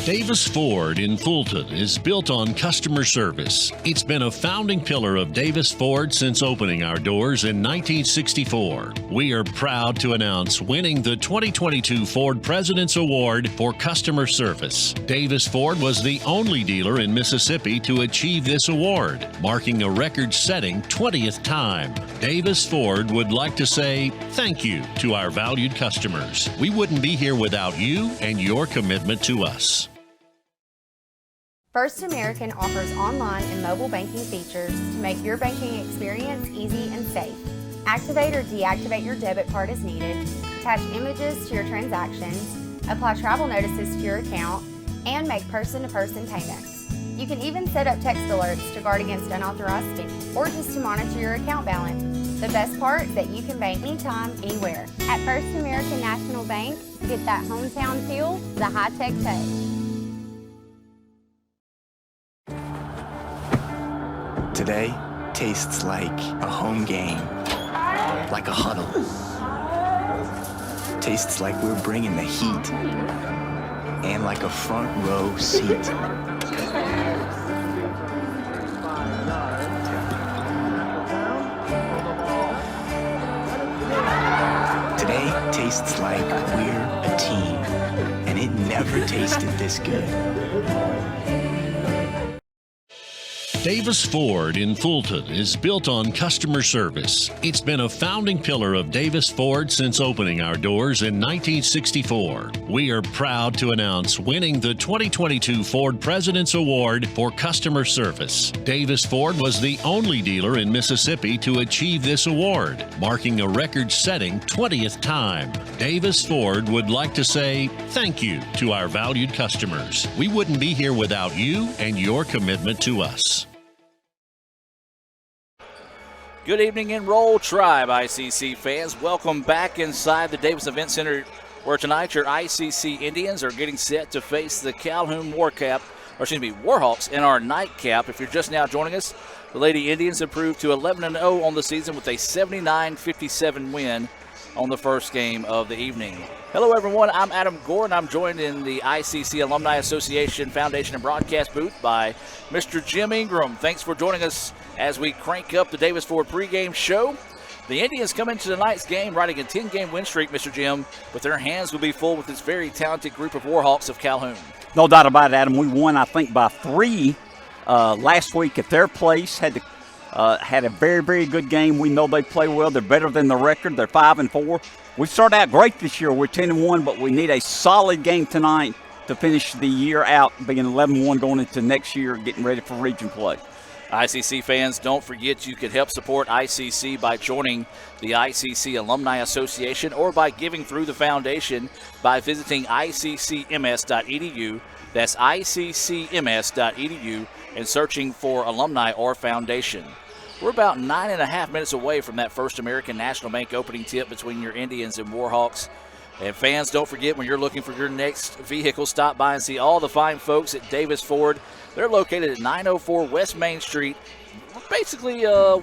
Davis Ford in Fulton is built on customer service. It's been a founding pillar of Davis Ford since opening our doors in 1964. We are proud to announce winning the 2022 Ford President's Award for Customer Service. Davis Ford was the only dealer in Mississippi to achieve this award, marking a record-setting 20th time. Davis Ford would like to say thank you to our valued customers. We wouldn't be here without you and your commitment to us. First American offers online and mobile banking features to make your banking experience easy and safe. Activate or deactivate your debit card as needed, attach images to your transactions, apply travel notices to your account, and make person-to-person payments. You can even set up text alerts to guard against unauthorized spending or just to monitor your account balance. The best part is that you can bank anytime, anywhere. At First American National Bank, get that hometown feel, the high-tech pay. Today tastes like a home game, like a huddle. Tastes like we're bringing the heat, and like a front row seat. Today tastes like we're a team, and it never tasted this good. Davis Ford in Fulton is built on customer service. It's been a founding pillar of Davis Ford since opening our doors in 1964. We are proud to announce winning the 2022 Ford President's Award for Customer Service. Davis Ford was the only dealer in Mississippi to achieve this award, marking a record-setting 20th time. Davis Ford would like to say thank you to our valued customers. We wouldn't be here without you and your commitment to us. Good evening, Enroll Tribe ICC fans. Welcome back inside the Davis Event Center, where tonight your ICC Indians are getting set to face the Calhoun Warhawks in our nightcap. If you're just now joining us, the Lady Indians improved to 11-0 on the season with a 79-57 win on the first game of the evening. Hello, everyone. I'm Adam Gordon. I'm joined in the ICC Alumni Association Foundation and Broadcast booth by Mr. Jim Ingram. Thanks for joining us as we crank up the Davis Ford pregame show. The Indians come into tonight's game riding a 10-game win streak, Mr. Jim, but their hands will be full with this very talented group of Warhawks of Calhoun. No doubt about it, Adam. We won, I think, by 3 last week at their place. Had a very, very good game. We know they play well. They're better than the record. They're 5-4. We started out great this year. We're 10-1, but we need a solid game tonight to finish the year out, being 11-1 going into next year, getting ready for region play. ICC fans, don't forget you can help support ICC by joining the ICC Alumni Association or by giving through the foundation by visiting iccms.edu. That's iccms.edu and searching for alumni or foundation. We're about 9.5 minutes away from that First American National Bank opening tip between your Indians and Warhawks. And fans, don't forget, when you're looking for your next vehicle, stop by and see all the fine folks at Davis Ford. They're located at 904 West Main Street. Basically, a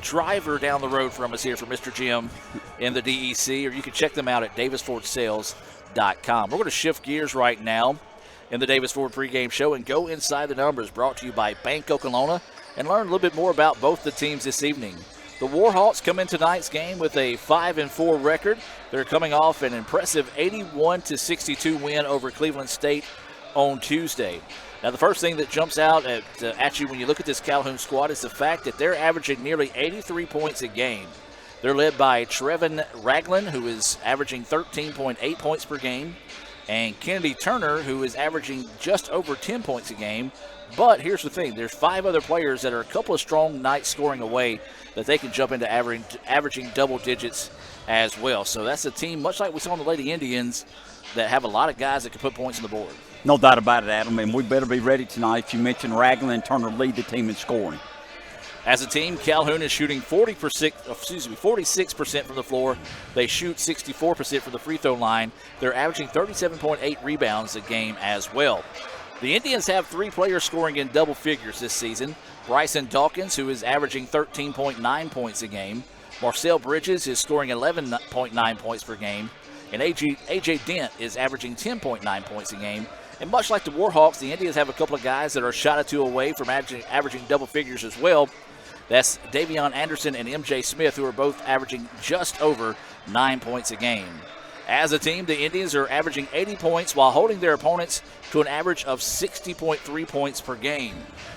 driver down the road from us here for Mr. Jim in the DEC, or you can check them out at davisfordsales.com. We're going to shift gears right now in the Davis Ford pregame show and go inside the numbers, brought to you by Bank Oklahoma, and learn a little bit more about both the teams this evening. The Warhawks come in tonight's game with a 5-4 record. They're coming off an impressive 81-62 win over Cleveland State on Tuesday. Now, the first thing that jumps out at you when you look at this Calhoun squad is the fact that they're averaging nearly 83 points a game. They're led by Trevin Ragland, who is averaging 13.8 points per game, and Kennedy Turner, who is averaging just over 10 points a game. But here's the thing. There's 5 other players that are a couple of strong nights scoring away that they can jump into averaging double digits as well. So that's a team, much like we saw in the Lady Indians, that have a lot of guys that can put points on the board. No doubt about it, Adam, and we better be ready tonight. You mentioned Ragland and Turner lead the team in scoring. As a team, Calhoun is shooting 46% from the floor. They shoot 64% from the free throw line. They're averaging 37.8 rebounds a game as well. The Indians have 3 players scoring in double figures this season. Bryson Dawkins, who is averaging 13.9 points a game. Marcel Bridges is scoring 11.9 points per game. And A.J. Dent is averaging 10.9 points a game. And much like the Warhawks, the Indians have a couple of guys that are a shot or two away from averaging double figures as well. That's Davion Anderson and MJ Smith, who are both averaging just over 9 points a game. As a team, the Indians are averaging 80 points while holding their opponents to an average of 60.3 points per game.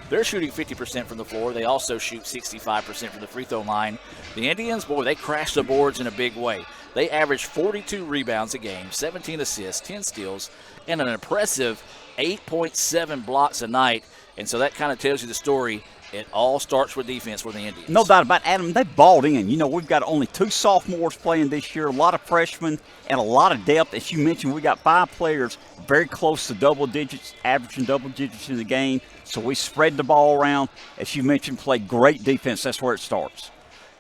They're shooting 50% from the floor. They also shoot 65% from the free throw line. The Indians, boy, they crash the boards in a big way. They average 42 rebounds a game, 17 assists, 10 steals, and an impressive 8.7 blocks a night. And so that kind of tells you the story. It all starts with defense for the Indians. No doubt about it, Adam. They balled in. You know, we've got only 2 sophomores playing this year, a lot of freshmen, and a lot of depth. As you mentioned, we got 5 players very close to double digits, averaging double digits in the game. So we spread the ball around. As you mentioned, play great defense. That's where it starts.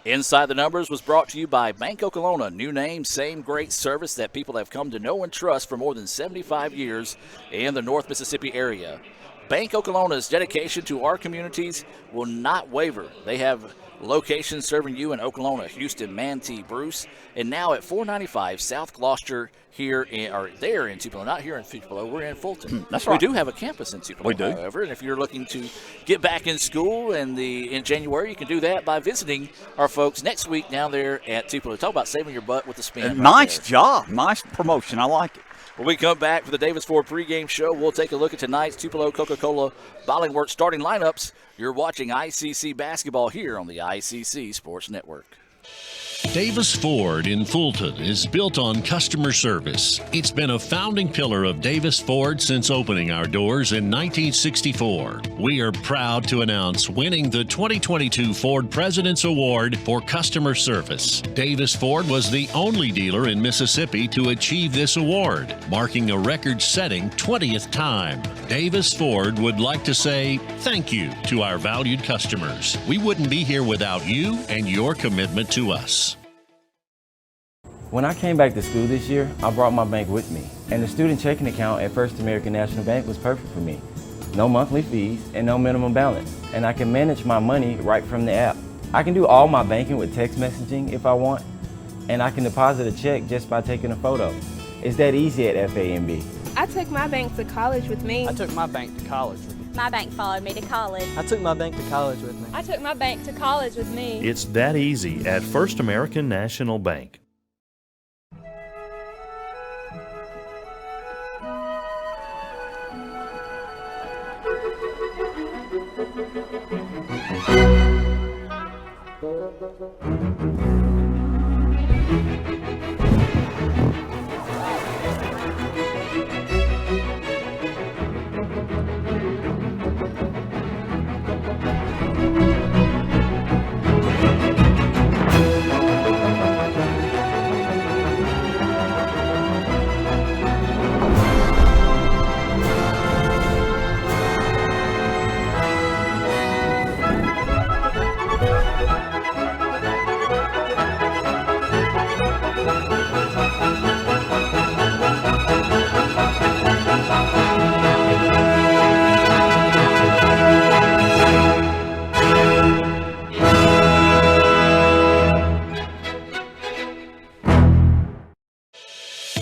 Inside the Numbers was brought to you by Bank Oklahoma. New name, same great service that people have come to know and trust for more than 75 years in the North Mississippi area. Bank Oklahoma's dedication to our communities will not waver. They have locations serving you in Oklahoma, Houston, Manatee, Bruce, and now at 495 South Gloucester there in Tupelo. Not here in Tupelo, we're in Fulton. That's right. We do have a campus in Tupelo, We do. however, and if you're looking to get back in school in January, you can do that by visiting our folks next week down there at Tupelo. Talk about saving your butt with the spin. Nice job. Nice promotion. I like it. When we come back for the Davis Ford pregame show, we'll take a look at tonight's Tupelo Coca-Cola Bottling Works starting lineups. You're watching ICC basketball here on the ICC Sports Network. Davis Ford in Fulton is built on customer service. It's been a founding pillar of Davis Ford since opening our doors in 1964. We are proud to announce winning the 2022 Ford President's Award for Customer Service. Davis Ford was the only dealer in Mississippi to achieve this award, marking a record-setting 20th time. Davis Ford would like to say thank you to our valued customers. We wouldn't be here without you and your commitment to us. When I came back to school this year, I brought my bank with me, and the student checking account at First American National Bank was perfect for me. No monthly fees and no minimum balance, and I can manage my money right from the app. I can do all my banking with text messaging if I want, and I can deposit a check just by taking a photo. It's that easy at FAMB. I took my bank to college with me. I took my bank to college with me. My bank followed me to college. I took my bank to college with me. I took my bank to college with me. It's that easy at First American National Bank.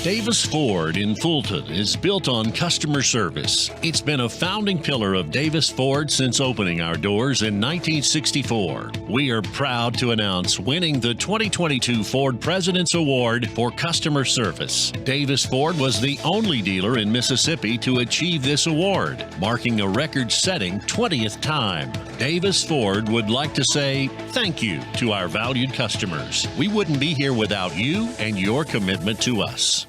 Davis Ford in Fulton is built on customer service. It's been a founding pillar of Davis Ford since opening our doors in 1964. We are proud to announce winning the 2022 Ford President's Award for Customer Service. Davis Ford was the only dealer in Mississippi to achieve this award, marking a record-setting 20th time. Davis Ford would like to say thank you to our valued customers. We wouldn't be here without you and your commitment to us.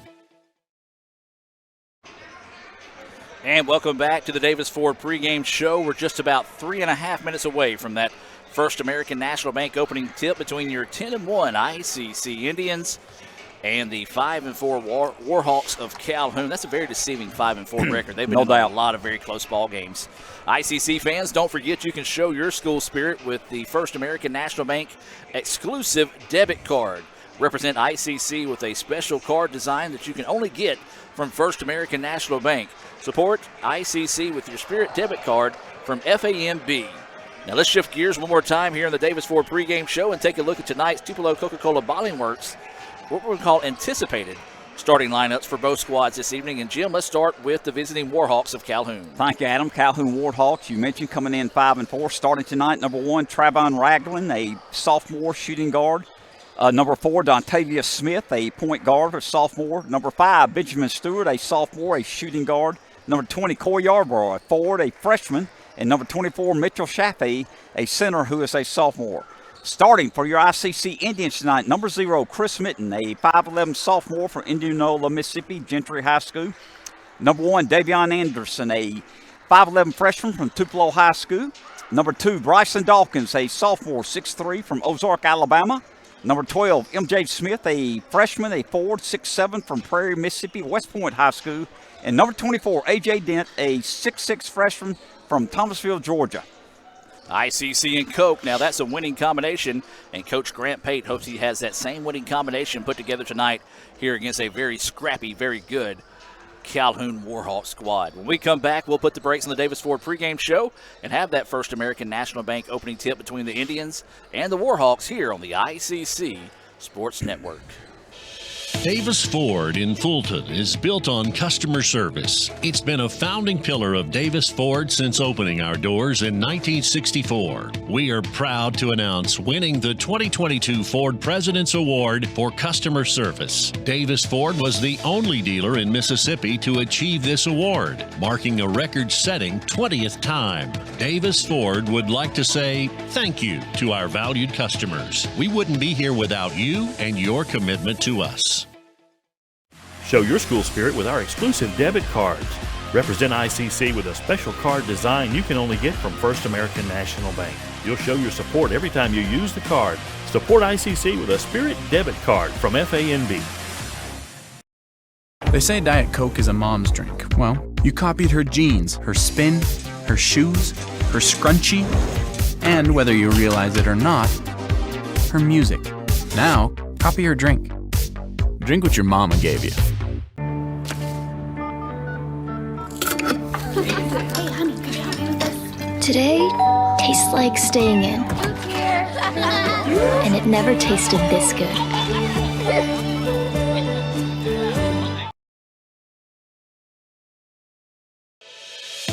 And welcome back to the Davis Ford pregame show. We're just about 3.5 minutes away from that First American National Bank opening tip between your 10-1 ICC Indians and the 5-4 Warhawks of Calhoun. That's a very deceiving 5-4 record. They've been in a lot of very close ball games. ICC fans, don't forget you can show your school spirit with the First American National Bank exclusive debit card. Represent ICC with a special card design that you can only get from First American National Bank. Support ICC with your Spirit debit card from FAMB. Now let's shift gears one more time here in the Davis Ford pregame show and take a look at tonight's Tupelo Coca-Cola Bottling Works, what we're going to call anticipated starting lineups for both squads this evening. And, Jim, let's start with the visiting Warhawks of Calhoun. Thank you, Adam. Calhoun Warhawks, you mentioned, coming in 5-4. Starting tonight, number 1, Travon Ragland, a sophomore shooting guard. Number 4, Dontavia Smith, a point guard, a sophomore. Number 5, Benjamin Stewart, a sophomore, a shooting guard. Number 20, Corey Yarborough, a forward, a freshman. And number 24, Mitchell Shaffey, a center who is a sophomore. Starting for your ICC Indians tonight, number 0, Chris Mitten, a 5'11 sophomore from Indianola, Mississippi, Gentry High School. Number 1, Davion Anderson, a 5'11 freshman from Tupelo High School. Number 2, Bryson Dawkins, a sophomore, 6'3 from Ozark, Alabama. Number 12, MJ Smith, a freshman, a forward, 6'7 from Prairie, Mississippi, West Point High School. And number 24, AJ Dent, a 6'6 freshman from Thomasville, Georgia. ICC and Coke. Now that's a winning combination, and Coach Grant Pate hopes he has that same winning combination put together tonight here against a very scrappy, very good Calhoun Warhawk squad. When we come back, we'll put the brakes on the Davis Ford pregame show and have that First American National Bank opening tip between the Indians and the Warhawks here on the ICC Sports Network. Davis Ford in Fulton is built on customer service. It's been a founding pillar of Davis Ford since opening our doors in 1964. We are proud to announce winning the 2022 Ford President's Award for Customer Service. Davis Ford was the only dealer in Mississippi to achieve this award, marking a record-setting 20th time. Davis Ford would like to say thank you to our valued customers. We wouldn't be here without you and your commitment to us. Show your school spirit with our exclusive debit cards. Represent ICC with a special card design you can only get from First American National Bank. You'll show your support every time you use the card. Support ICC with a Spirit debit card from FANB. They say Diet Coke is a mom's drink. Well, you copied her jeans, her spin, her shoes, her scrunchie, and whether you realize it or not, her music. Now, copy her drink. Drink what your mama gave you. Hey, honey, could you help me with this? Today tastes like staying in. And it never tasted this good.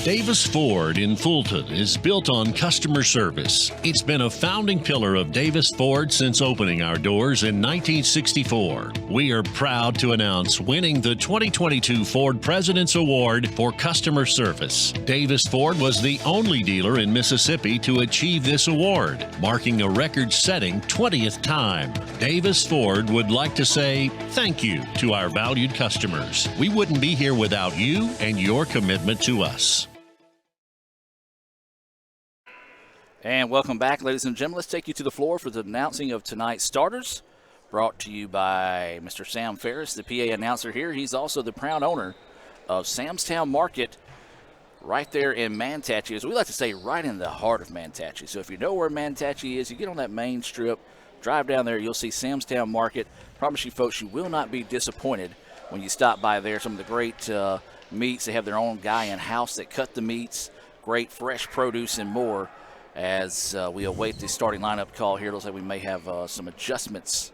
Davis Ford in Fulton is built on customer service. It's been a founding pillar of Davis Ford since opening our doors in 1964. We are proud to announce winning the 2022 Ford President's Award for Customer Service. Davis Ford was the only dealer in Mississippi to achieve this award, marking a record-setting 20th time. Davis Ford would like to say thank you to our valued customers. We wouldn't be here without you and your commitment to us. And welcome back, ladies and gentlemen. Let's take you to the floor for the announcing of tonight's starters, brought to you by Mr. Sam Ferris, the PA announcer here. He's also the proud owner of Samstown Market right there in Mantachie. As we like to say, right in the heart of Mantachie. So if you know where Mantachie is, you get on that main strip, drive down there, you'll see Samstown Market. Promise you, folks, you will not be disappointed when you stop by there. Some of the great meats. They have their own guy in-house that cut the meats, great fresh produce and more. As we await the starting lineup call here, it looks like we may have some adjustments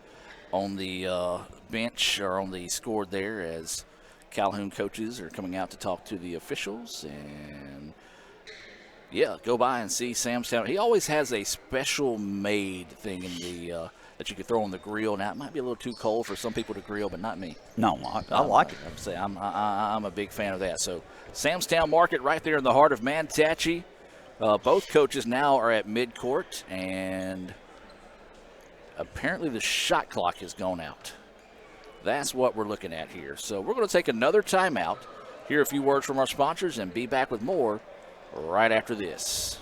on the bench or on the scoreboard there as Calhoun coaches are coming out to talk to the officials. And, yeah, go by and see Samstown. He always has a special made thing in the that you could throw on the grill. Now, it might be a little too cold for some people to grill, but not me. No, I like it. I'm a big fan of that. So, Samstown Market right there in the heart of Mantachie. Both coaches now are at midcourt, and apparently the shot clock has gone out. That's what we're looking at here. So we're going to take another timeout, hear a few words from our sponsors, and be back with more right after this.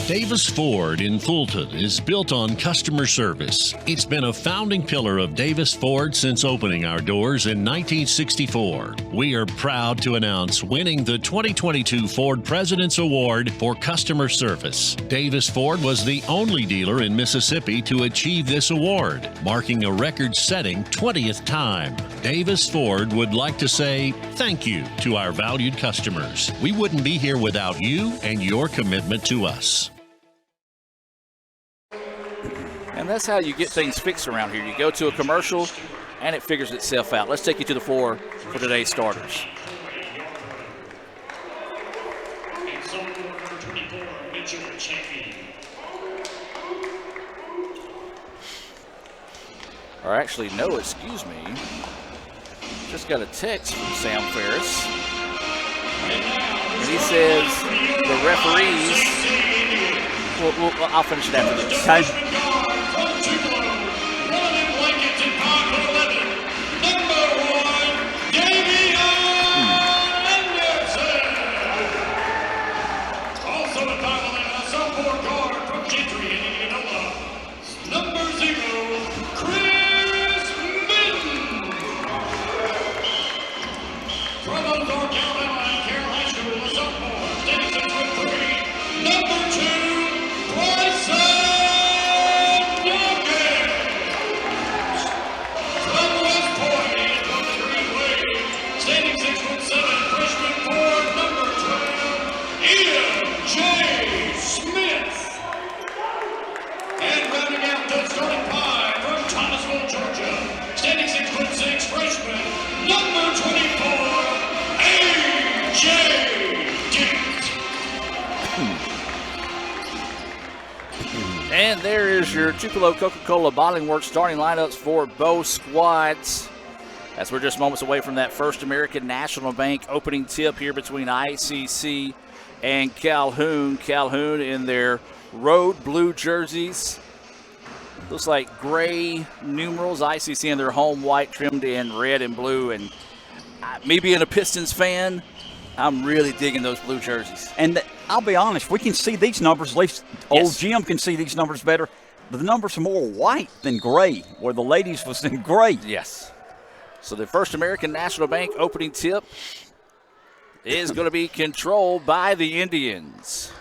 Davis Ford in Fulton is built on customer service. It's been a founding pillar of Davis Ford since opening our doors in 1964. We are proud to announce winning the 2022 Ford President's Award for Customer Service. Davis Ford was the only dealer in Mississippi to achieve this award, marking a record-setting 20th time. Davis Ford would like to say thank you to our valued customers. We wouldn't be here without you and your commitment to us. And that's how you get things fixed around here. You go to a commercial and it figures itself out. Let's take you to the floor for today's starters. Or actually, no, excuse me. Just got a text from Sam Ferris. And he says the referees, I'll finish it after this. And there is your Tupelo Coca-Cola Bottling Works starting lineups for both squads. As we're just moments away from that First American National Bank opening tip here between ICC and Calhoun. Calhoun in their road blue jerseys. Looks like gray numerals. ICC in their home white trimmed in red and blue. And me being a Pistons fan, I'm really digging those blue jerseys. And I'll be honest, we can see these numbers, at least old Jim can see these numbers better. The numbers are more white than gray, where the ladies was in gray. Yes. So the First American National Bank opening tip is going to be controlled by the Indians.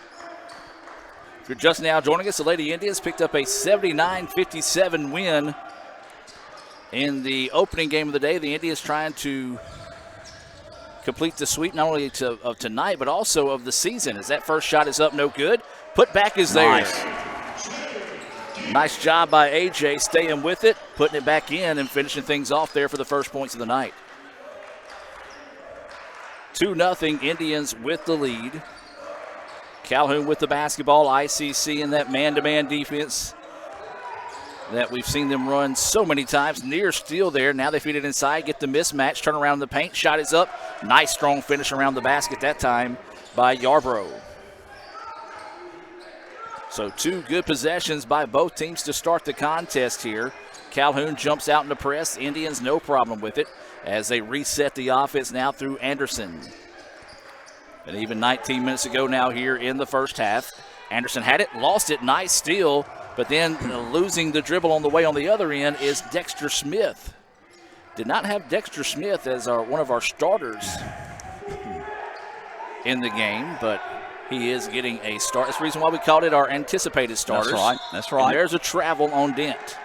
If you're just now joining us, the Lady Indians picked up a 79-57 win in the opening game of the day. The Indians trying to complete the sweep not only of tonight but also of the season, as that first shot is up, no good. Put back is there. Nice job by AJ staying with it, putting it back in and finishing things off there for the first points of the night. 2-0 Indians with the lead. Calhoun with the basketball. ICC in that man-to-man defense that we've seen them run so many times. Near steal there. Now they feed it inside, get the mismatch, turn around in the paint. Shot is up. Nice strong finish around the basket that time by Yarbrough. So 2 good possessions by both teams to start the contest here. Calhoun jumps out in the press. Indians no problem with it as they reset the offense now through Anderson. And even 19 minutes ago now here in the first half. Anderson had it, lost it, nice steal, but then losing the dribble on the way on the other end is Dexter Smith. Did not have Dexter Smith as one of our starters in the game, but he is getting a start. That's the reason why we called it our anticipated starters. That's right. That's right. And there's a travel on Dent.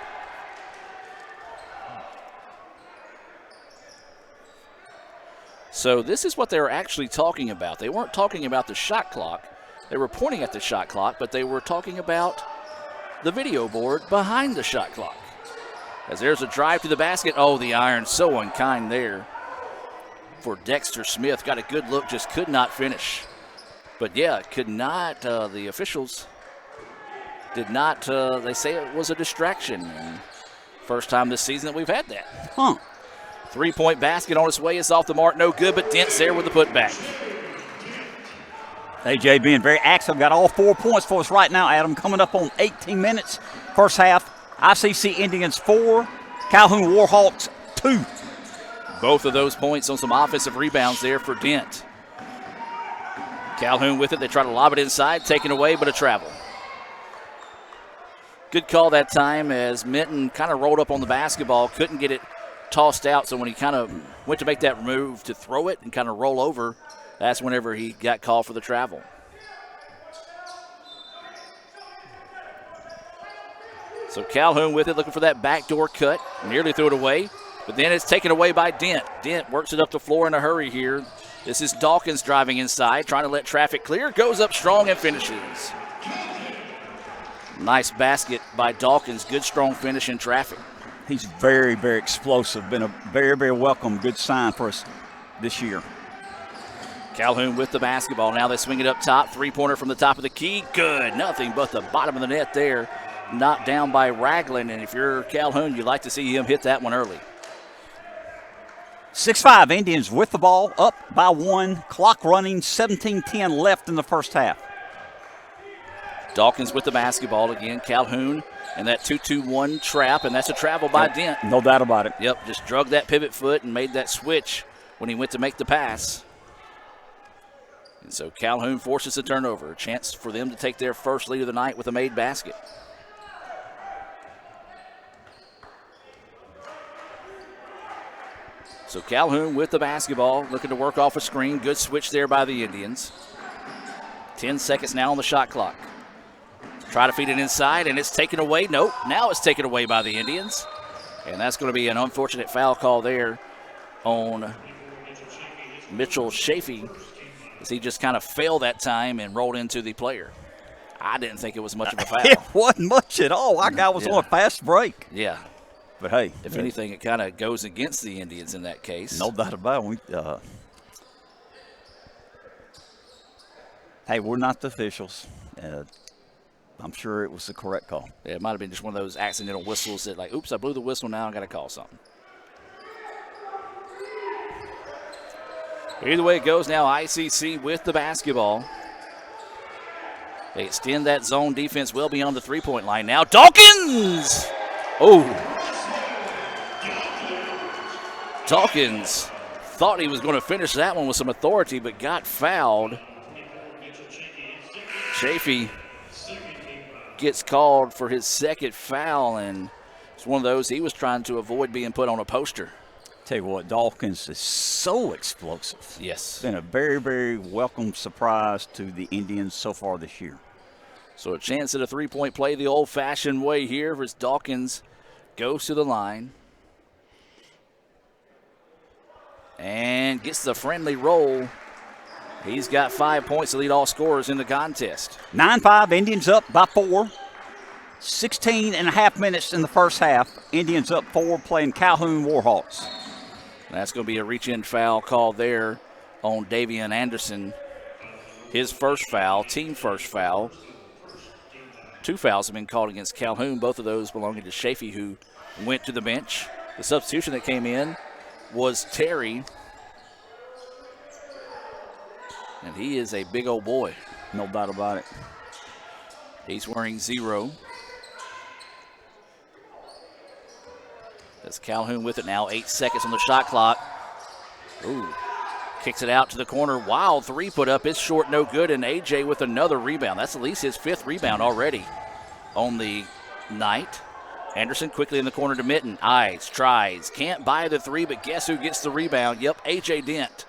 So this is what they were actually talking about. They weren't talking about the shot clock. They were pointing at the shot clock, but they were talking about the video board behind the shot clock. As there's a drive to the basket. Oh, the iron, so unkind there for Dexter Smith. Got a good look, just could not finish. But yeah, could not, the officials did not, they say it was a distraction. And first time this season that we've had that. Huh. 3-point basket on its way. It's off the mark, no good, but Dent's there with the putback. AJ being very active, got all 4 points for us right now, Adam. Coming up on 18 minutes, first half. ICC Indians 4, Calhoun Warhawks 2. Both of those points on some offensive rebounds there for Dent. Calhoun with it. They try to lob it inside, taken away, but a travel. Good call that time as Minton kind of rolled up on the basketball, couldn't get it tossed out. So when he kind of went to make that move to throw it and kind of roll over, that's whenever he got called for the travel. So Calhoun with it, looking for that backdoor cut. Nearly threw it away, but then it's taken away by Dent. Dent works it up the floor in a hurry here. This is Dawkins driving inside, trying to let traffic clear. Goes up strong and finishes. Nice basket by Dawkins. Good strong finish in traffic. He's very, very explosive. Been a very, very welcome, good sign for us this year. Calhoun with the basketball. Now they swing it up top. Three-pointer from the top of the key. Good. Nothing but the bottom of the net there. Knocked down by Ragland. And if you're Calhoun, you'd like to see him hit that one early. 6-5 Indians with the ball, up by 1. Clock running, 17:10 left in the first half. Dawkins with the basketball again. Calhoun and that 2-2-1 trap, and that's a travel by Dent. No doubt about it. Yep, just drug that pivot foot and made that switch when he went to make the pass. And so Calhoun forces a turnover, a chance for them to take their first lead of the night with a made basket. So Calhoun with the basketball, looking to work off a screen. Good switch there by the Indians. 10 seconds now on the shot clock. Try to feed it inside, and it's taken away. Nope, now it's taken away by the Indians. And that's going to be an unfortunate foul call there on Mitchell Chafee, as he just kind of fell that time and rolled into the player. I didn't think it was much of a foul. It wasn't much at all. Our guy was on a fast break. Yeah. But, hey. If anything, it kind of goes against the Indians in that case. No doubt about it. Hey, we're not the officials. I'm sure it was the correct call. Yeah, it might have been just one of those accidental whistles that, like, oops, I blew the whistle, now I got to call something. Either way it goes now, ICC with the basketball. They extend that zone defense well beyond the three-point line now. Dawkins! Oh. Dawkins thought he was going to finish that one with some authority, but got fouled. Chafee gets called for his second foul, and it's one of those he was trying to avoid being put on a poster. Tell you what, Dawkins is so explosive. Yes. It's been a very, very welcome surprise to the Indians so far this year. So a chance at a three-point play the old-fashioned way here as Dawkins goes to the line and gets the friendly roll. He's got 5 points to lead all scorers in the contest. 9-5, Indians up by 4. 16 and a half minutes in the first half. Indians up 4 playing Calhoun Warhawks. That's going to be a reach-in foul called there on Davian Anderson. His first foul, team first foul. 2 fouls have been called against Calhoun, both of those belonging to Chafee, who went to the bench. The substitution that came in was Terry. And he is a big old boy. No doubt about it. He's wearing 0. That's Calhoun with it now. 8 seconds on the shot clock. Ooh. Kicks it out to the corner. Wild 3 put up. It's short, no good. And AJ with another rebound. That's at least his 5th rebound already on the night. Anderson quickly in the corner to Mitten. Eyes, tries. Can't buy the 3, but guess who gets the rebound? Yep, AJ Dent.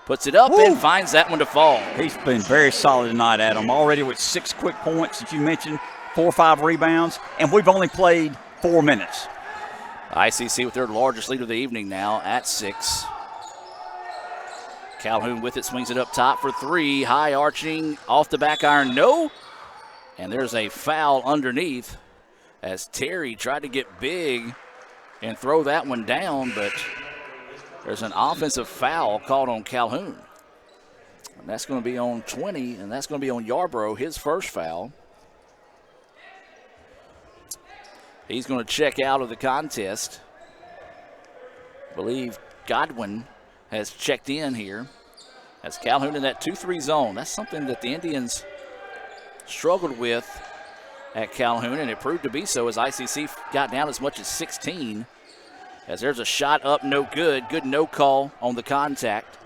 Puts it up and finds that one to fall. He's been very solid tonight, Adam. Already with 6 quick points that you mentioned, 4 or 5 rebounds, and we've only played 4 minutes. ICC with their largest lead of the evening now at 6. Calhoun with it, swings it up top for 3. High arching off the back iron, no. And there's a foul underneath as Terry tried to get big and throw that one down, but there's an offensive foul called on Calhoun. And that's going to be on 20, and that's going to be on Yarbrough, his first foul. He's going to check out of the contest. I believe Godwin has checked in here. That's Calhoun in that 2-3 zone. That's something that the Indians struggled with at Calhoun, and it proved to be so as ICC got down as much as 16. As there's a shot up, no good. Good no call on the contact.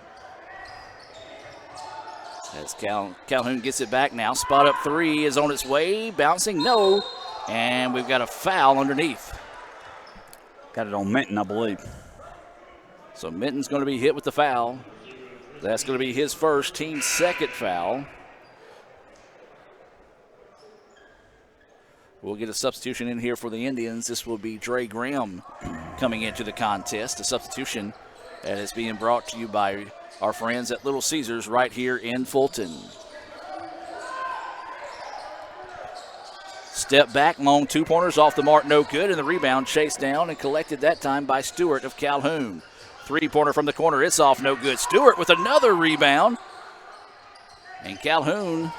As Calhoun gets it back now. Spot up 3 is on its way. Bouncing, no. And we've got a foul underneath. Got it on Minton, I believe. So Minton's going to be hit with the foul. That's going to be his first, team second foul. We'll get a substitution in here for the Indians. This will be Dre Graham coming into the contest. A substitution that is being brought to you by our friends at Little Caesars right here in Fulton. Step back, long two-pointers off the mark, no good, and the rebound chased down and collected that time by Stewart of Calhoun. Three-pointer from the corner, it's off, no good. Stewart with another rebound. And Calhoun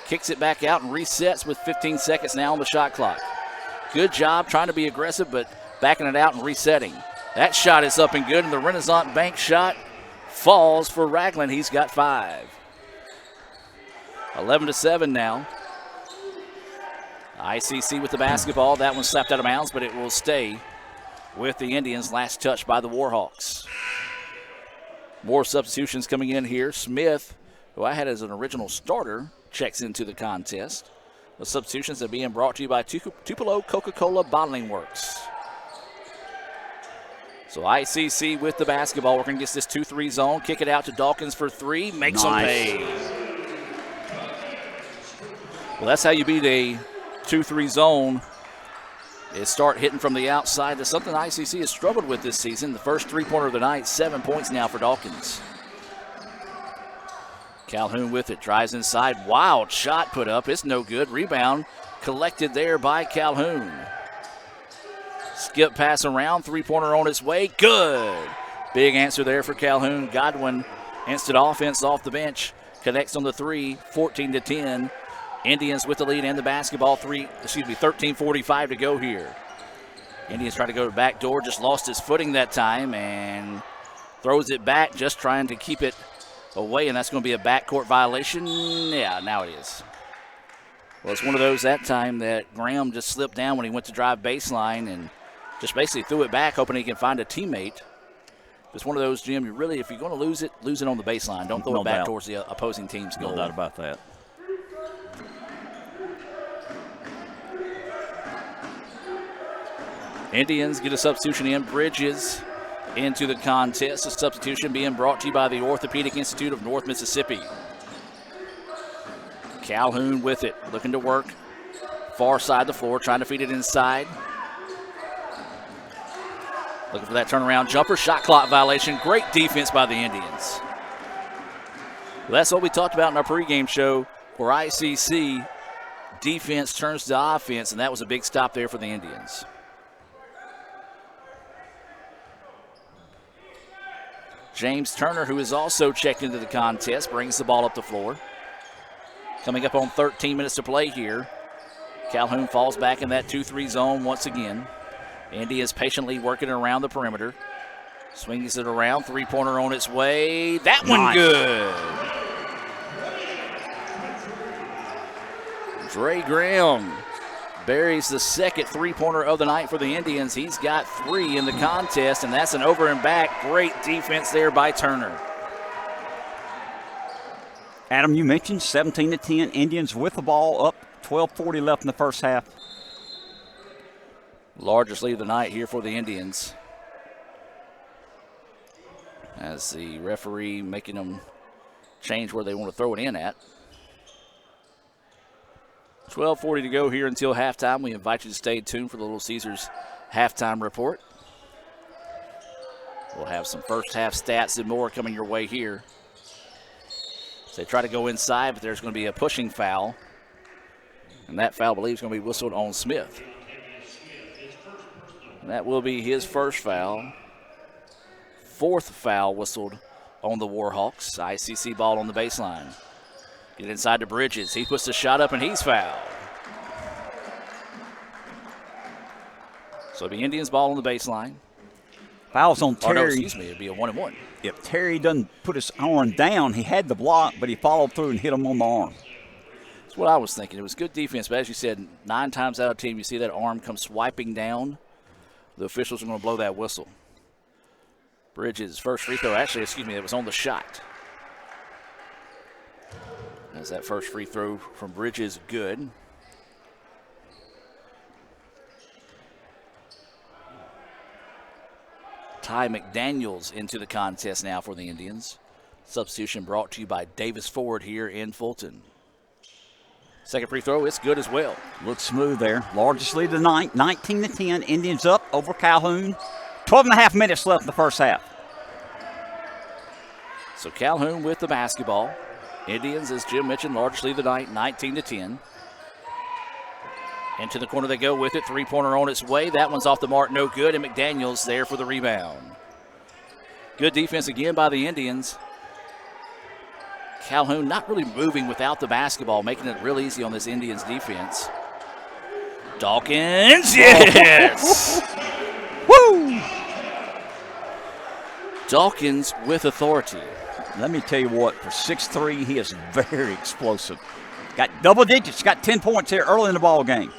kicks it back out and resets with 15 seconds now on the shot clock. Good job trying to be aggressive, but backing it out and resetting. That shot is up and good, and the Renaissance Bank shot falls for Ragland. He's got 5. 11-7 now. ICC with the basketball. That one slapped out of bounds, but it will stay with the Indians. Last touch by the Warhawks. More substitutions coming in here. Smith, who I had as an original starter, checks into the contest. The substitutions are being brought to you by Tupelo Coca-Cola Bottling Works. So ICC with the basketball, working against this 2-3 zone. Kick it out to Dawkins for 3, makes them pay. Well, that's how you beat a 2-3 zone, is start hitting from the outside. That's something ICC has struggled with this season. The first three-pointer of the night, 7 points now for Dawkins. Calhoun with it, drives inside, wild shot put up, it's no good. Rebound collected there by Calhoun. Skip pass around, three-pointer on its way, good. Big answer there for Calhoun. Godwin, instant offense off the bench, connects on the 3, 14-10. Indians with the lead and the basketball, 13:45 to go here. Indians try to go to the back door, just lost his footing that time and throws it back, just trying to keep it away, and that's going to be a backcourt violation. Yeah, now it is. Well, it's one of those that time that Graham just slipped down when he went to drive baseline and just basically threw it back, hoping he can find a teammate. It's one of those, Jim, you really, if you're going to lose it on the baseline. Don't throw it back towards the opposing team's goal. No doubt about that. Indians get a substitution in. Bridges into the contest. A substitution being brought to you by the Orthopedic Institute of North Mississippi. Calhoun with it, looking to work. Far side of the floor, trying to feed it inside. Looking for that turnaround jumper. Shot clock violation. Great defense by the Indians. Well, that's what we talked about in our pregame show where ICC defense turns to offense, and that was a big stop there for the Indians. James Turner, who is also checked into the contest, brings the ball up the floor. Coming up on 13 minutes to play here. Calhoun falls back in that 2-3 zone once again. Indy is patiently working around the perimeter. Swings it around, three-pointer on its way. That one good. Dre Graham buries the second three-pointer of the night for the Indians. He's got 3 in the contest, and that's an over and back. Great defense there by Turner. Adam, you mentioned 17-10, Indians with the ball up, 12:40 left in the first half. Largest lead of the night here for the Indians. As the referee making them change where they want to throw it in at. 12:40 to go here until halftime. We invite you to stay tuned for the Little Caesars halftime report. We'll have some first half stats and more coming your way here. So they try to go inside, but there's going to be a pushing foul. And that foul, I believe, is going to be whistled on Smith. And that will be his first foul. 4th foul whistled on the Warhawks. ICC ball on the baseline. Get inside to Bridges. He puts the shot up and he's fouled. So it'll be Indians ball on the baseline. Fouls on Terry. Oh, no, excuse me. It'll be a 1-and-1. If Terry doesn't put his arm down, he had the block, but he followed through and hit him on the arm. That's what I was thinking. It was good defense, but as you said, 9 times out of 10, you see that arm come swiping down. The officials are going to blow that whistle. Bridges' first free throw. Actually, excuse me, it was on the shot. As that first free throw from Bridges, good. Ty McDaniels into the contest now for the Indians. Substitution brought to you by Davis Ford here in Fulton. Second free throw, it's good as well. Looks smooth there. Largest lead of the night, 19-10. Indians up over Calhoun. 12.5 minutes left in the first half. So Calhoun with the basketball. Indians, as Jim mentioned, largest lead of the night, 19-10. Into the corner they go with it. Three-pointer on its way. That one's off the mark, no good, and McDaniels there for the rebound. Good defense again by the Indians. Calhoun not really moving without the basketball, making it real easy on this Indians defense. Dawkins, yes! Woo! Dawkins with authority. Let me tell you what, for 6'3", he is very explosive. Got double digits, got 10 points here early in the ball game.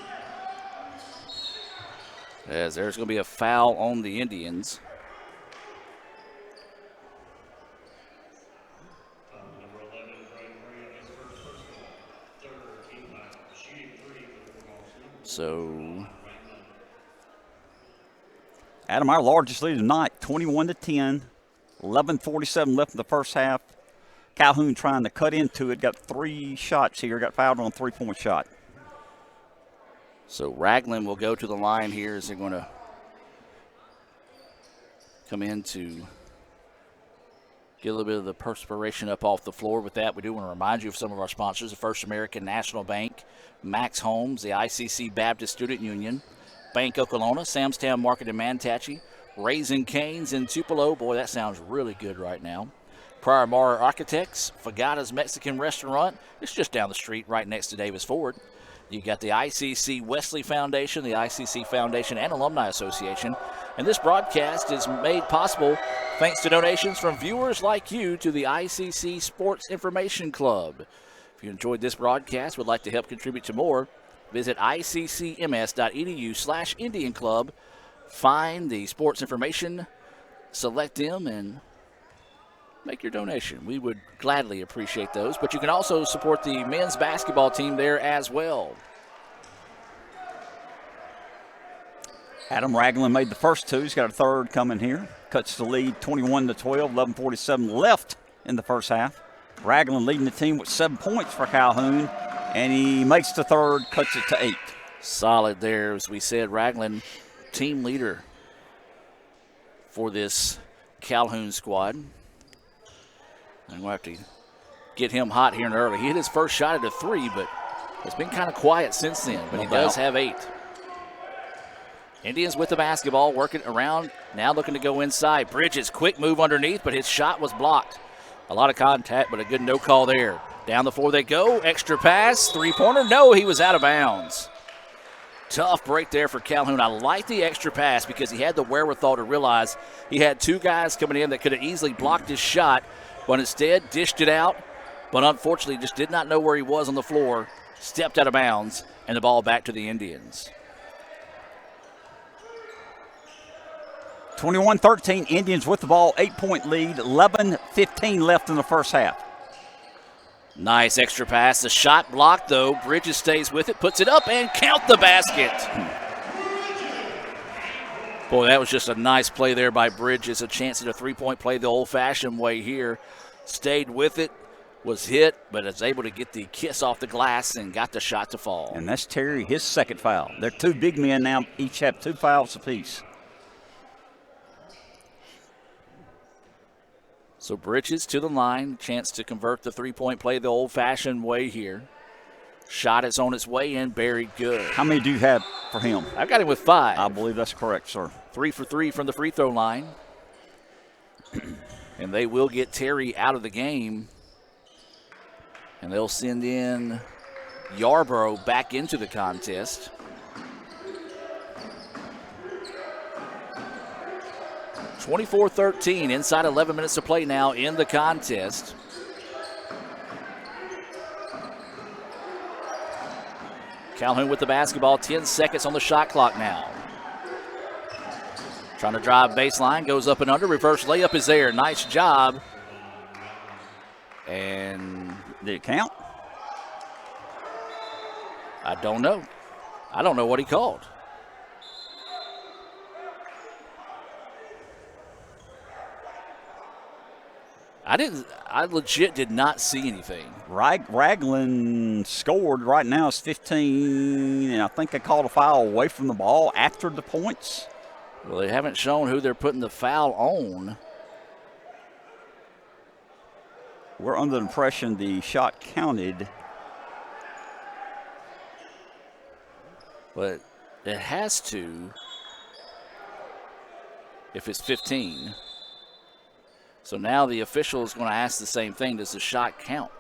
As there's going to be a foul on the Indians. So, Adam, our largest lead tonight, 21-10, 11:47 left in the first half. Calhoun trying to cut into it, got 3 shots here, got fouled on a 3-point shot. So Ragland will go to the line here as they're going to come in to get a little bit of the perspiration up off the floor. With that, we do want to remind you of some of our sponsors: the First American National Bank, Max Homes, the ICC Baptist Student Union, Bank Okolona, Samstown Market in Manatachee, Raising Cane's in Tupelo. Boy, that sounds really good right now. Prior Mara Architects, Fagata's Mexican Restaurant. It's just down the street right next to Davis Ford. You got the ICC Wesley Foundation, the ICC Foundation and Alumni Association. And this broadcast is made possible thanks to donations from viewers like you to the ICC Sports Information Club. If you enjoyed this broadcast, would like to help contribute to more, visit iccms.edu/Indian Club. Find the sports information, select them, and make your donation. We would gladly appreciate those. But you can also support the men's basketball team there as well. Adam Ragland made the first 2. He's got a third coming here. Cuts the lead 21-12, 11:47 left in the first half. Ragland leading the team with 7 points for Calhoun, and he makes the third, cuts it to 8. Solid there, as we said. Ragland, team leader for this Calhoun squad. And we'll have to get him hot here in early. He hit his first shot at a 3, but it's been kind of quiet since then. But he does have 8. Indians with the basketball, working around, now looking to go inside. Bridges, quick move underneath, but his shot was blocked. A lot of contact, but a good no call there. Down the floor they go, extra pass, three-pointer. No, he was out of bounds. Tough break there for Calhoun. I like the extra pass because he had the wherewithal to realize he had 2 guys coming in that could have easily blocked his shot, but instead dished it out, but unfortunately just did not know where he was on the floor, stepped out of bounds, and the ball back to the Indians. 21-13, Indians with the ball, 8-point lead, 11:15 left in the first half. Nice extra pass. The shot blocked, though. Bridges stays with it, puts it up, and count the basket. Boy, that was just a nice play there by Bridges. A chance at a three-point play the old-fashioned way here. Stayed with it, was hit, but is able to get the kiss off the glass and got the shot to fall. And that's Terry, his second foul. They're 2 big men now, each have 2 fouls apiece. So Bridges to the line, chance to convert the three-point play the old-fashioned way here. Shot is on its way in, buried good. How many do you have for him? I've got him with 5. I believe that's correct, sir. 3 for 3 from the free throw line. And they will get Terry out of the game. And they'll send in Yarborough back into the contest. (24-13) inside 11 minutes to play now in the contest. Calhoun with the basketball, 10 seconds on the shot clock now. Trying to drive baseline, goes up and under, reverse layup is there. Nice job. And did it count? I don't know. I don't know what he called. I legit did not see anything. Ragland scored right now. It's 15, and I think they called a foul away from the ball after the points. Well, they haven't shown who they're putting the foul on. We're under the impression the shot counted. But it has to if it's 15. So now the official is going to ask the same thing. Does the shot count?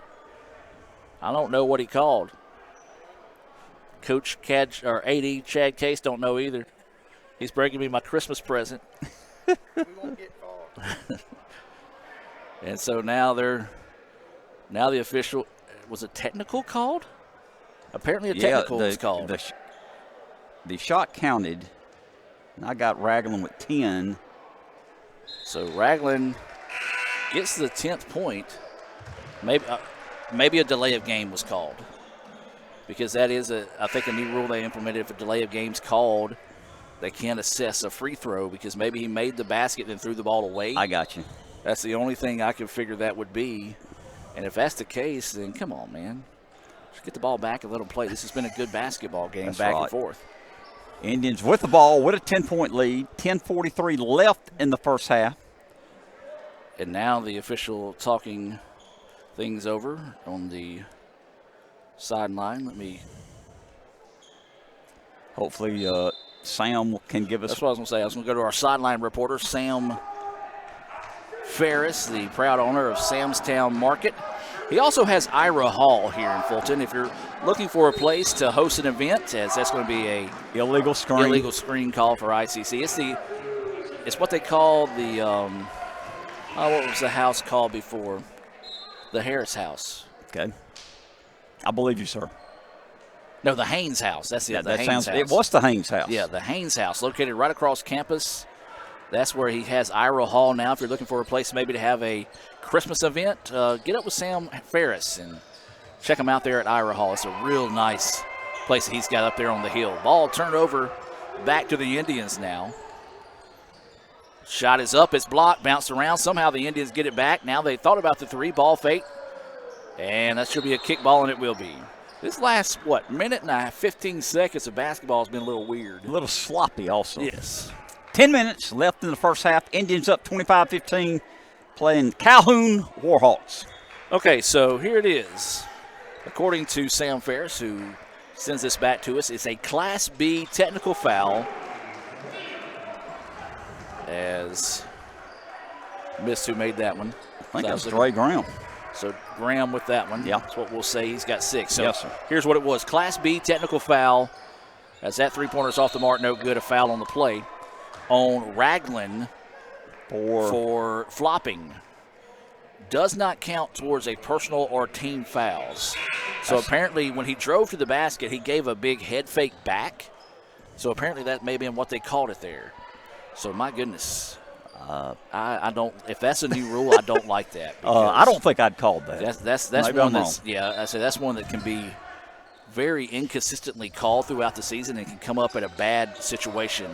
I don't know what he called. Coach AD Chad Case don't know either. He's bringing me my Christmas present. We won't get far. And so now the official, was a technical called? Apparently a technical was called. The shot counted, and I got Ragland with 10. So Ragland gets the 10th point. Maybe a delay of game was called, because that is I think a new rule they implemented. If a delay of game's called, they can't assess a free throw because maybe he made the basket and threw the ball away. I got you. That's the only thing I can figure that would be. And if that's the case, then come on, man. Just get the ball back and let them play. This has been a good basketball game, That's back right. and forth. Indians with the ball with a 10-point lead. 10:43 left in the first half. And now the official talking things over on the sideline. Hopefully Sam can give us. That's what I was going to say. I was going to go to our sideline reporter, Sam Ferris, the proud owner of Samstown Market. He also has Ira Hall here in Fulton. If you're looking for a place to host an event, as that's going to be a illegal screen call for ICC. It's what they call the what was the house called before? The Harris House. Okay. I believe you, sir. No, the Haynes House. That's it. Yeah, the Haynes House. It was the Haynes House. Yeah, the Haynes House, located right across campus. That's where he has Ira Hall now. If you're looking for a place maybe to have a Christmas event, get up with Sam Ferris and check him out there at Ira Hall. It's a real nice place that he's got up there on the hill. Ball turned over back to the Indians now. Shot is up, it's blocked, bounced around. Somehow the Indians get it back. Now they thought about the three, ball fake. And that should be a kick ball, and it will be. This last, minute and a half, 15 seconds of basketball has been a little weird. A little sloppy also. Yes. 10 minutes left in the first half. Indians up 25-15, playing Calhoun Warhawks. Okay, so here it is. According to Sam Ferris, who sends this back to us, it's a Class B technical foul. As missed who made that one. I think that's Dre Graham. So Graham with that one. Yeah. That's what we'll say. He's got 6. So yes, sir. Here's what it was. Class B technical foul. As that three-pointer's off the mark, no good. A foul on the play on Ragland for flopping. Does not count towards a personal or team fouls. So apparently when he drove to the basket, he gave a big head fake back. So apparently that may have been what they called it there. So my goodness. I don't. If that's a new rule, I don't like that. I don't think I'd call that. That's Maybe one I'm that's wrong. yeah. I say that's one that can be very inconsistently called throughout the season and can come up at a bad situation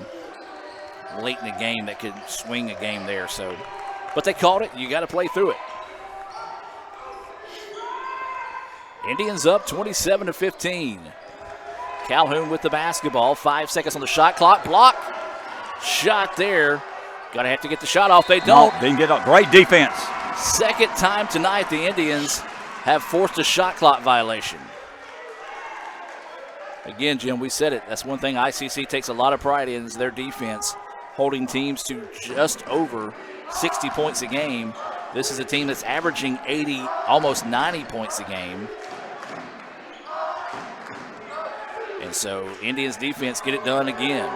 late in the game that could swing a game there. So, but they called it. You got to play through it. Indians up 27-15. Calhoun with the basketball. 5 seconds on the shot clock. Block. Shot there. Gonna have to get the shot off. They don't. No, didn't get up. Great defense. Second time tonight the Indians have forced a shot clock violation. Again, Jim, we said it. That's one thing ICC takes a lot of pride in is their defense, holding teams to just over 60 points a game. This is a team that's averaging 80, almost 90 points a game. And so Indians defense get it done again.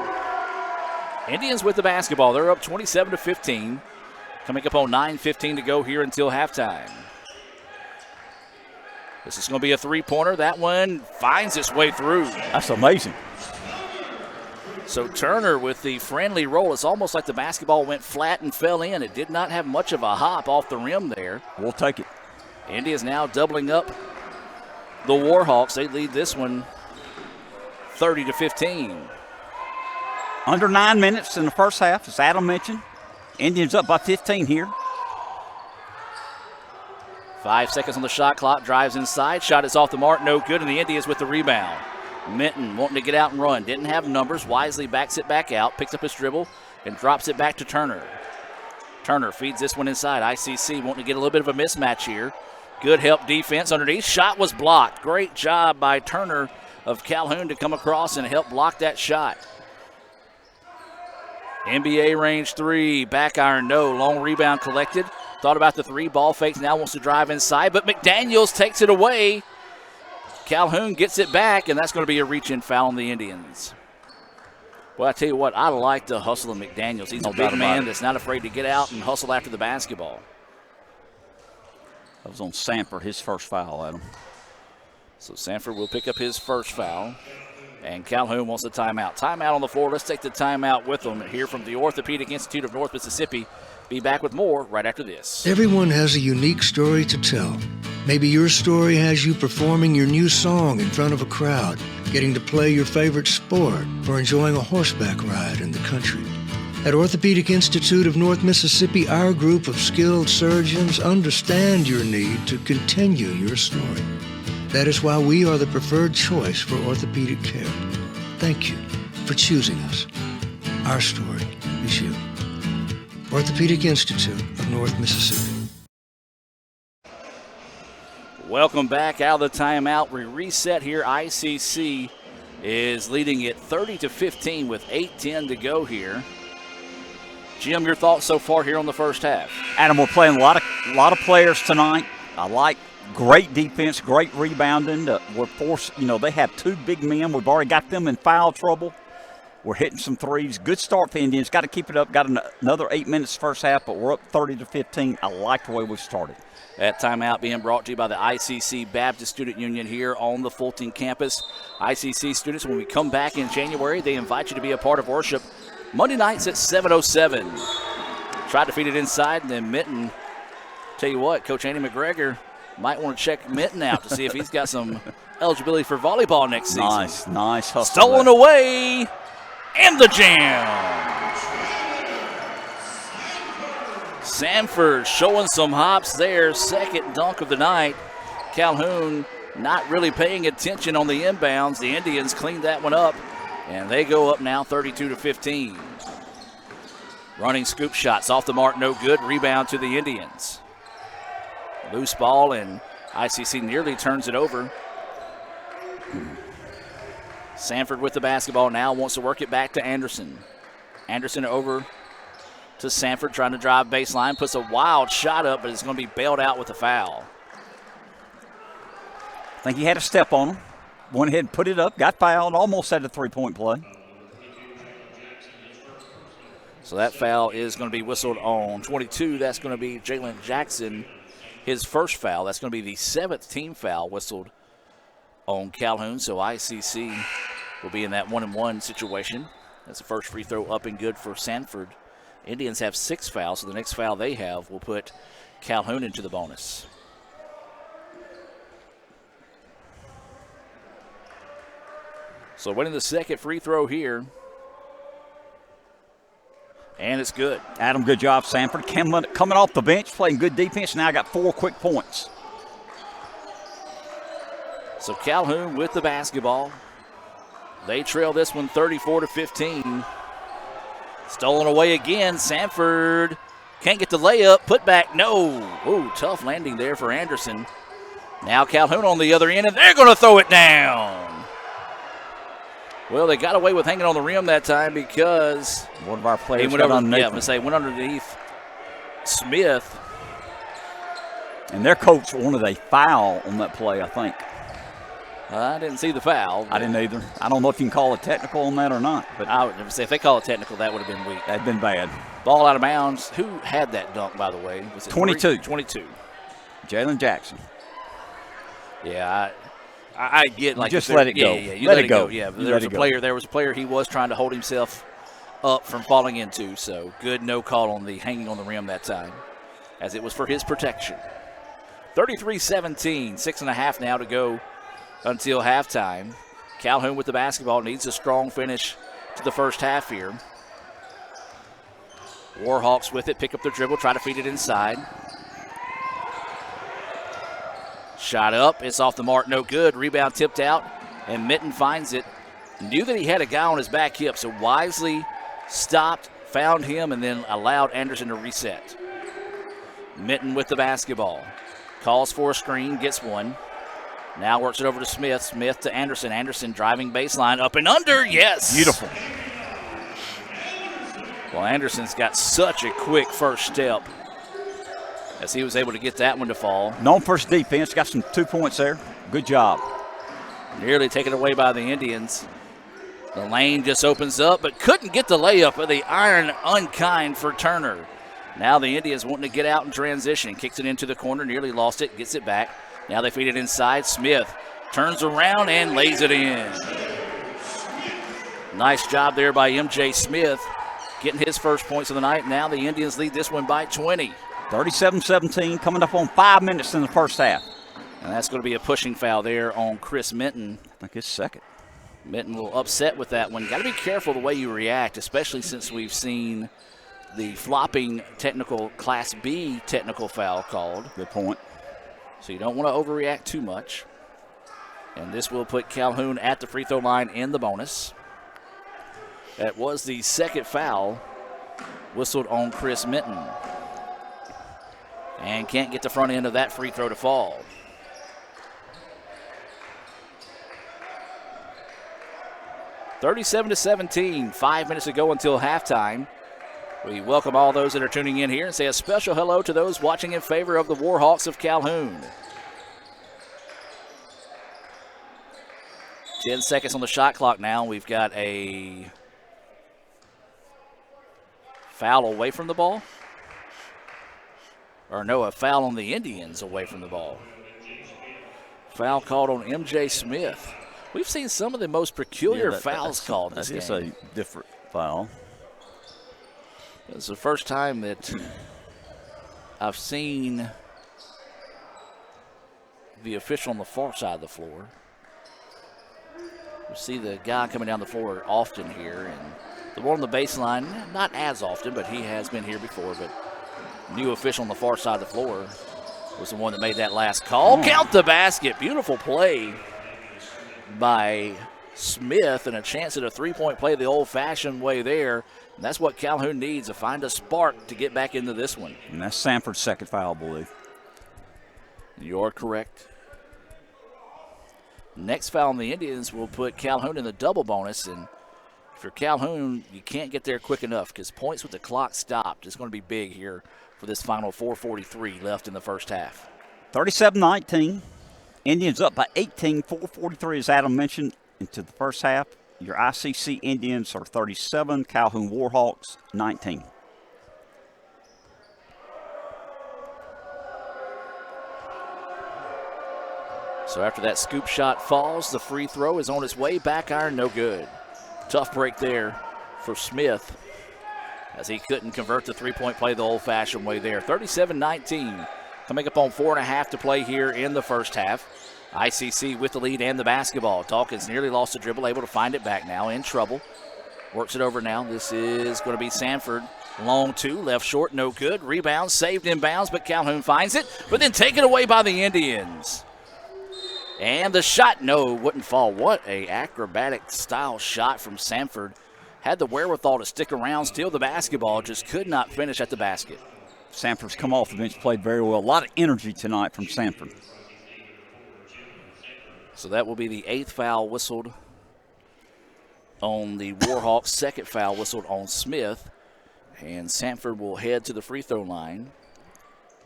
Indians with the basketball. They're up 27-15. Coming up on 9:15 to go here until halftime. This is going to be a three-pointer. That one finds its way through. That's amazing. So Turner with the friendly roll. It's almost like the basketball went flat and fell in. It did not have much of a hop off the rim there. We'll take it. Indians now doubling up the Warhawks. They lead this one 30-15. Under 9 minutes in the first half, as Adam mentioned. Indians up by 15 here. 5 seconds on the shot clock. Drives inside. Shot is off the mark. No good. And the Indians with the rebound. Minton wanting to get out and run. Didn't have numbers. Wisely backs it back out. Picks up his dribble and drops it back to Turner. Turner feeds this one inside. ICC wanting to get a little bit of a mismatch here. Good help defense underneath. Shot was blocked. Great job by Turner of Calhoun to come across and help block that shot. NBA range three, back iron, no. Long rebound collected. Thought about the three, ball fakes, now wants to drive inside, but McDaniels takes it away. Calhoun gets it back, and that's going to be a reach-in foul on the Indians. Well, I tell you what, I like the hustle of McDaniels. He's a big man that's not afraid to get out and hustle after the basketball. That was on Sanford, his first foul, Adam. So Sanford will pick up his first foul. And Calhoun wants a timeout. Timeout on the floor. Let's take the timeout with them here from the Orthopedic Institute of North Mississippi. Be back with more right after this. Everyone has a unique story to tell. Maybe your story has you performing your new song in front of a crowd, getting to play your favorite sport, or enjoying a horseback ride in the country. At Orthopedic Institute of North Mississippi, our group of skilled surgeons understand your need to continue your story. That is why we are the preferred choice for orthopedic care. Thank you for choosing us. Our story is you. Orthopedic Institute of North Mississippi. Welcome back out of the timeout. We reset here. ICC is leading it 30-15 with 8:10 to go here. Jim, your thoughts so far here on the first half? Adam, we're playing a lot of players tonight. I like great defense, great rebounding. We're forced, they have two big men. We've already got them in foul trouble. We're hitting some threes. Good start for Indians. Got to keep it up. Got another 8 minutes first half, but we're up 30-15. I like the way we started. That timeout being brought to you by the ICC Baptist Student Union here on the Fulton campus. ICC students, when we come back in January, they invite you to be a part of worship Monday nights at 7:07. Tried to feed it inside, and then Minton, tell you what, Coach Andy McGregor might want to check Minton out to see if he's got some eligibility for volleyball next season. Nice hustle. Stolen away, and the jam. Sanford showing some hops there, second dunk of the night. Calhoun not really paying attention on the inbounds. The Indians cleaned that one up, and they go up now 32-15. Running scoop shots off the mark, no good. Rebound to the Indians. Loose ball, and ICC nearly turns it over. Sanford with the basketball now, wants to work it back to Anderson. Anderson over to Sanford, trying to drive baseline, puts a wild shot up, but it's going to be bailed out with a foul. I think he had a step on him. Went ahead and put it up, got fouled, almost had a three-point play. So that foul is going to be whistled on 22. That's going to be Jalen Jackson, his first foul. That's going to be the 7th team foul whistled on Calhoun. So ICC will be in that 1-and-1 situation. That's the first free throw up and good for Sanford. Indians have 6 fouls, so the next foul they have will put Calhoun into the bonus. So winning the second free throw here. And it's good. Adam, good job, Sanford. Coming off the bench, playing good defense. Now got 4 quick points. So Calhoun with the basketball. They trail this one 34-15. Stolen away again. Sanford can't get the layup. Put back, no. Ooh, tough landing there for Anderson. Now Calhoun on the other end, and they're going to throw it down. Well, they got away with hanging on the rim that time because one of our players went underneath Smith. And their coach wanted a foul on that play, I think. I didn't see the foul. I didn't either. I don't know if you can call it technical on that or not. But I would never say if they call it technical, that would have been weak. That'd been bad. Ball out of bounds. Who had that dunk, by the way? Was it 22. 22. Jalen Jackson. Yeah, I get like just let it go. Yeah, you let it go. Yeah, there was a player he was trying to hold himself up from falling into. So good no call on the hanging on the rim that time, as it was for his protection. 33-17, 6.5 now to go until halftime. Calhoun with the basketball needs a strong finish to the first half here. Warhawks with it, pick up their dribble, try to feed it inside. Shot up, it's off the mark, no good. Rebound tipped out, and Minton finds it. Knew that he had a guy on his back hip, so wisely stopped, found him, and then allowed Anderson to reset. Minton with the basketball. Calls for a screen, gets one. Now works it over to Smith. Smith to Anderson. Anderson driving baseline. Up and under. Yes. Beautiful. Well, Anderson's got such a quick first step as he was able to get that one to fall. Known for his defense. Got some 2 points there. Good job. Nearly taken away by the Indians. The lane just opens up, but couldn't get the layup of the iron unkind for Turner. Now the Indians wanting to get out in transition. Kicks it into the corner, nearly lost it, gets it back. Now they feed it inside. Smith turns around and lays it in. Nice job there by M.J. Smith, getting his first points of the night. Now the Indians lead this one by 20. 37-17, coming up on 5 minutes in the first half. And that's going to be a pushing foul there on Chris Minton. I think it's second. Minton a little upset with that one. Got to be careful the way you react, especially since we've seen the flopping technical Class B technical foul called. Good point. So you don't want to overreact too much. And this will put Calhoun at the free throw line in the bonus. That was the second foul whistled on Chris Minton. And can't get the front end of that free throw to fall. (37-17). 5 minutes to go until halftime. We welcome all those that are tuning in here and say a special hello to those watching in favor of the Warhawks of Calhoun. 10 seconds on the shot clock now. We've got a foul away from the ball. Or no, a foul on the Indians away from the ball. Foul called on M.J. Smith. We've seen some of the most peculiar fouls called this game. That is a different foul. It's the first time that I've seen the official on the far side of the floor. We see the guy coming down the floor often here, and the one on the baseline, not as often, but he has been here before. But new official on the far side of the floor was the one that made that last call. Count the basket. Beautiful play by Smith, and a chance at a three-point play the old-fashioned way there. And that's what Calhoun needs, to find a spark to get back into this one. And that's Sanford's second foul, I believe. You're correct. Next foul on the Indians will put Calhoun in the double bonus. And if you're Calhoun, you can't get there quick enough because points with the clock stopped is going to be big here for this final 4:43 left in the first half. 37-19. Indians up by 18, 4:43 as Adam mentioned into the first half. Your ICC Indians are 37, Calhoun Warhawks 19. So after that scoop shot falls, the free throw is on its way. Back iron, no good. Tough break there for Smith as he couldn't convert the three-point play the old-fashioned way there. 37-19, coming up on 4.5 to play here in the first half. ICC with the lead and the basketball. Dawkins nearly lost the dribble, able to find it back now, in trouble. Works it over now. This is going to be Sanford. Long two, left short, no good. Rebound, saved in bounds, but Calhoun finds it, but then taken away by the Indians. And the shot, no, wouldn't fall. What a acrobatic style shot from Sanford. Had the wherewithal to stick around, steal the basketball, just could not finish at the basket. Sanford's come off the bench, played very well. A lot of energy tonight from Sanford. So that will be the 8th foul whistled on the Warhawks, 2nd foul whistled on Smith. And Sanford will head to the free throw line.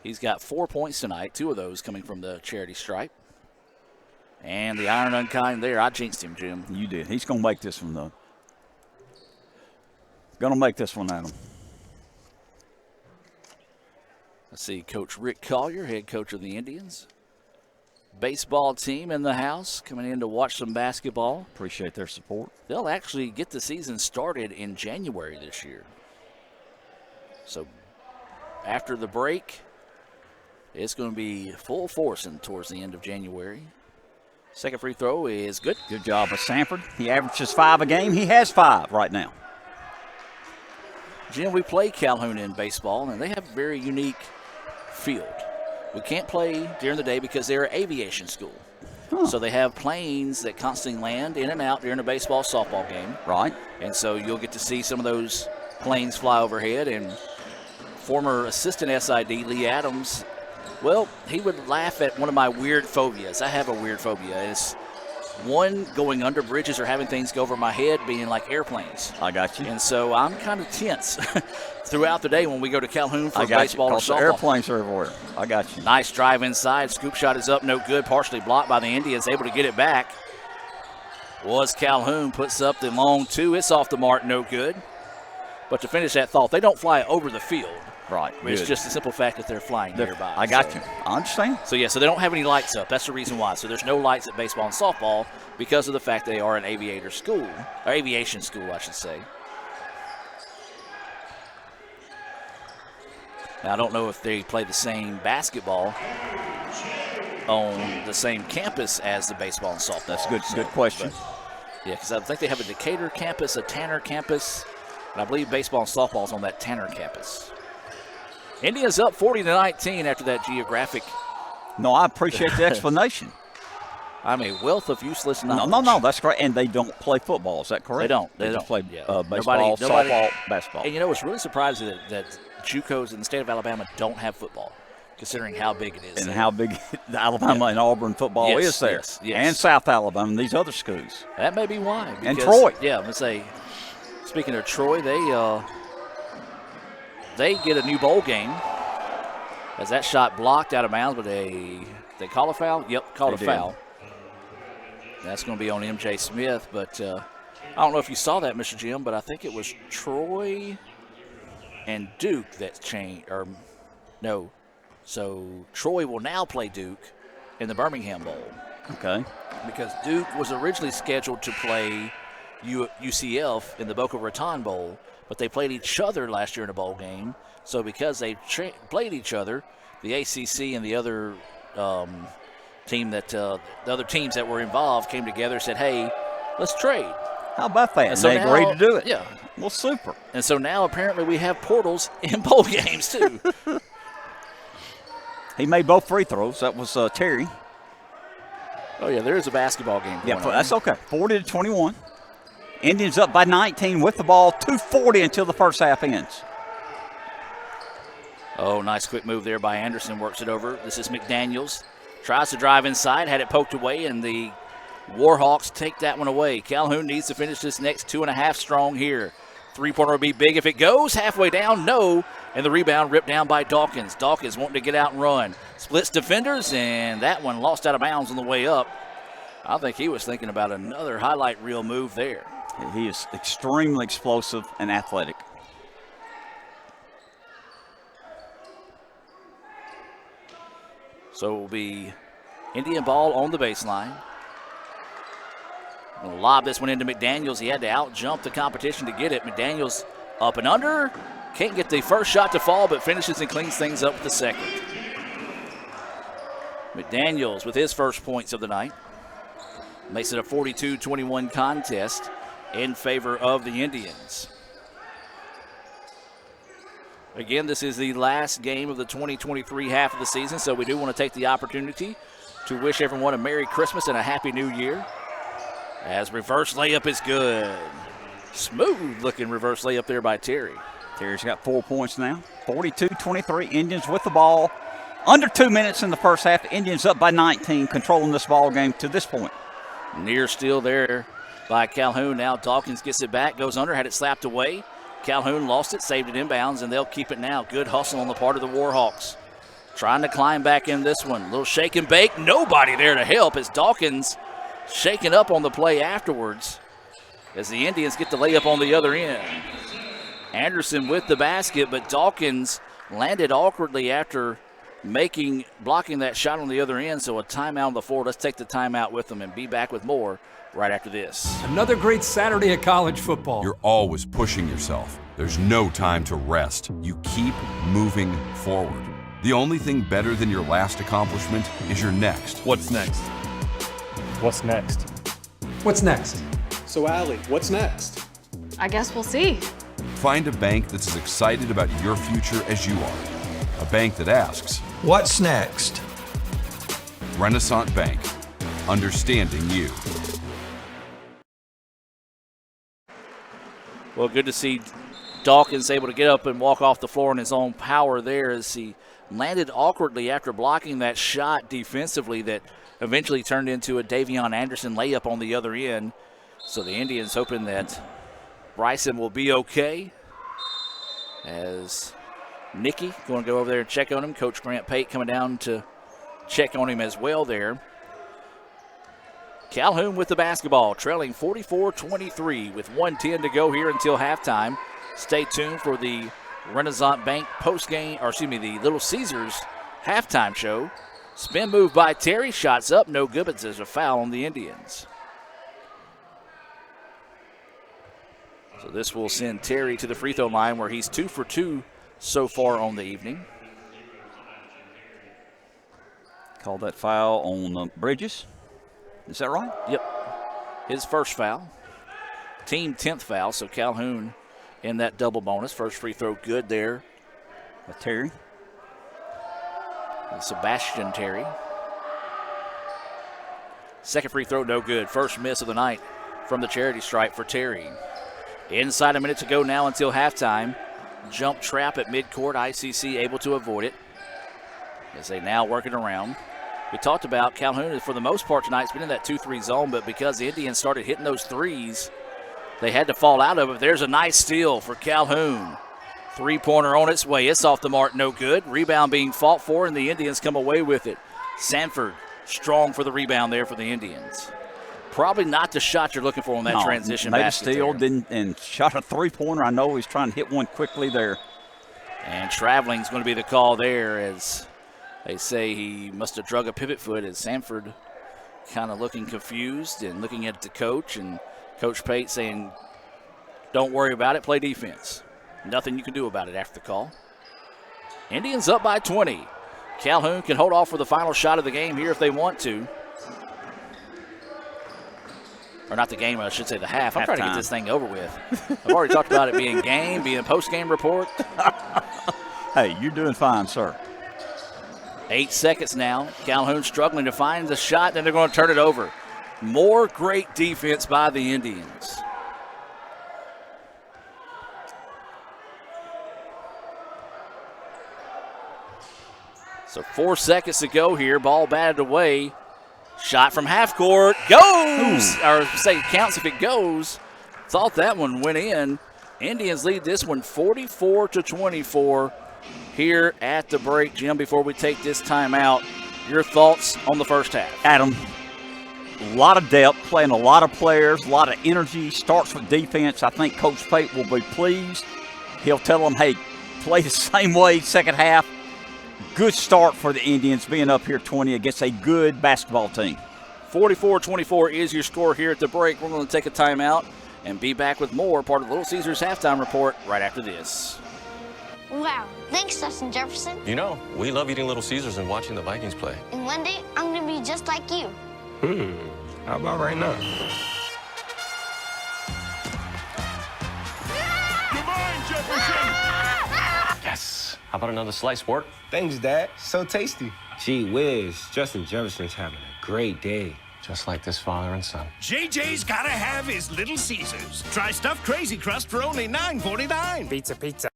He's got 4 points tonight, 2 of those coming from the charity stripe. And the iron unkind there. I jinxed him, Jim. You did. He's going to make this one, though. Going to make this one, Adam. I see Coach Rick Collier, head coach of the Indians. Baseball team in the house, coming in to watch some basketball. Appreciate their support. They'll actually get the season started in January this year. So after the break, it's going to be full force towards the end of January. Second free throw is good. Good job by Sanford. He averages 5 a game. He has 5 right now. Jim, we play Calhoun in baseball, and they have a very unique field. We can't play during the day because they're an aviation school. Huh. So they have planes that constantly land in and out during a baseball, softball game. Right. And so you'll get to see some of those planes fly overhead. And former assistant SID Lee Adams Well, he would laugh at one of my weird phobias. I have a weird phobia. It's one, going under bridges or having things go over my head, being like airplanes. I got you. And so I'm kind of tense throughout the day when we go to Calhoun for baseball or softball. Airplanes are everywhere. I got you. Nice drive inside. Scoop shot is up, no good. Partially blocked by the Indians. Able to get it back. Was Calhoun. Puts up the long 2. It's off the mark, no good. But to finish that thought, they don't fly over the field. Right. It's just the simple fact that they're flying nearby. I got you. I understand. So they don't have any lights up. That's the reason why. So there's no lights at baseball and softball because of the fact they are an aviation school, I should say. Now, I don't know if they play the same basketball on the same campus as the baseball and softball. That's a good question. Because I think they have a Decatur campus, a Tanner campus, and I believe baseball and softball is on that Tanner campus. Indians up 40-19 after that geographic. No, I appreciate the explanation. I'm a wealth of useless knowledge. No, that's great. And they don't play football. Is that correct? They don't. They just play baseball, nobody, softball, basketball. And it's really surprising that JUCOs in the state of Alabama don't have football, considering how big it is. And how big the Alabama and Auburn football is there. Yes. And South Alabama and these other schools. That may be why. Because, and Troy. Yeah, I'm going to say, speaking of Troy, they get a new bowl game. As that shot blocked out of bounds, but they call a foul? Yep, called a foul. That's going to be on MJ Smith, but I don't know if you saw that, Mr. Jim, but I think it was Troy and Duke that changed. No. So Troy will now play Duke in the Birmingham Bowl. Okay. Because Duke was originally scheduled to play UCF in the Boca Raton Bowl, but they played each other last year in a bowl game. So because they played each other, the ACC and the other the other teams that were involved came together and said, hey, let's trade. How about that? And so they agreed to do it. Yeah. Well, super. And so now apparently we have portals in bowl games too. He made both free throws. That was Terry. Oh, yeah, there is a basketball game going on. That's okay. 40-21. Indians up by 19 with the ball. 2:40 until the first half ends. Oh, nice quick move there by Anderson. Works it over. This is McDaniels. Tries to drive inside. Had it poked away, and the Warhawks take that one away. Calhoun needs to finish this next 2.5 strong here. Three-pointer will be big if it goes. Halfway down, no. And the rebound ripped down by Dawkins. Dawkins wanting to get out and run. Splits defenders, and that one lost out of bounds on the way up. I think he was thinking about another highlight reel move there. He is extremely explosive and athletic. So it will be Indian ball on the baseline. Gonna lob this one into McDaniels. He had to out-jump the competition to get it. McDaniels up and under. Can't get the first shot to fall, but finishes and cleans things up with the second. McDaniels with his first points of the night. Makes it a 42-21 contest in favor of the Indians. Again, this is the last game of the 2023 half of the season, so we do want to take the opportunity to wish everyone a Merry Christmas and a Happy New Year. As reverse layup is good. Smooth looking reverse layup there by Terry. Terry's got 4 points now. 42-23, Indians with the ball. Under 2 minutes in the first half. Indians up by 19, controlling this ball game to this point. Near steal there by Calhoun. Now Dawkins gets it back, goes under, had it slapped away. Calhoun lost it, saved it inbounds, and they'll keep it now. Good hustle on the part of the Warhawks. Trying to climb back in this one. Little shake and bake. Nobody there to help as Dawkins shaking up on the play afterwards as the Indians get the layup on the other end. Anderson with the basket, but Dawkins landed awkwardly after blocking that shot on the other end, so a timeout on the floor. Let's take the timeout with them and be back with more right after this. Another great Saturday of college football. You're always pushing yourself. There's no time to rest. You keep moving forward. The only thing better than your last accomplishment is your next. What's next? What's next? What's next? So, Allie, what's next? I guess we'll see. Find a bank that's as excited about your future as you are. A bank that asks, what's next? Renaissance Bank. Understanding you. Well, good to see Dawkins able to get up and walk off the floor in his own power there as he landed awkwardly after blocking that shot defensively that eventually turned into a Davion Anderson layup on the other end. So the Indians hoping that Bryson will be okay, as Nicky going to go over there and check on him. Coach Grant Pate coming down to check on him as well there. Calhoun with the basketball, trailing 44-23 with 1:10 to go here until halftime. Stay tuned for the Renaissance Bank postgame, or excuse me, the Little Caesars halftime show. Spin move by Terry, shots up, no good, but there's a foul on the Indians. So this will send Terry to the free throw line where he's 2 for 2 so far on the evening. Called that foul on Bridges. Is that right? Yep. His first foul. Team 10th foul, so Calhoun in that double bonus. First free throw good there. With Terry. And Sebastian Terry. Second free throw, no good. First miss of the night from the charity stripe for Terry. Inside a minute to go now until halftime. Jump trap at midcourt. ICC able to avoid it as they now work it around. We talked about Calhoun, for the most part tonight, has been in that 2-3 zone, but because the Indians started hitting those threes, they had to fall out of it. There's a nice steal for Calhoun. Three-pointer on its way. It's off the mark, no good. Rebound being fought for, and the Indians come away with it. Sanford strong for the rebound there for the Indians. Probably not the shot you're looking for on that transition made basket. A steal and shot a three-pointer. I know he's trying to hit one quickly there. And traveling is going to be the call there, as they say he must have drug a pivot foot, as Sanford kind of looking confused and looking at the coach, and Coach Pate saying, don't worry about it, play defense. Nothing you can do about it after the call. Indians up by 20. Calhoun can hold off for the final shot of the game here if they want to. Or not the game, I should say the half. I'm trying to get this thing over with. I've already talked about it being game, being post-game report. Hey, you're doing fine, sir. 8 seconds now. Calhoun struggling to find the shot, then they're going to turn it over. More great defense by the Indians. So 4 seconds to go here. Ball batted away. Shot from half court. Goes! Or say counts if it goes. Thought that one went in. Indians lead this one 44-24 here at the break. Jim, before we take this timeout, your thoughts on the first half? Adam, a lot of depth, playing a lot of players, a lot of energy. Starts with defense. I think Coach Pate will be pleased. He'll tell them, hey, play the same way second half. Good start for the Indians being up here 20 against a good basketball team. 44-24 is your score here at the break. We're going to take a timeout and be back with more part of the Little Caesars halftime report right after this. Wow, thanks, Justin Jefferson. You know, we love eating Little Caesars and watching the Vikings play. And one day, I'm going to be just like you. How about right now? Goodbye, Jefferson! Yes. How about another slice, sport? Thanks, Dad. So tasty. Gee whiz, Justin Jefferson's having a great day. Just like this father and son. JJ's gotta have his Little Caesars. Try stuffed Crazy Crust for only $9.49. Pizza, pizza.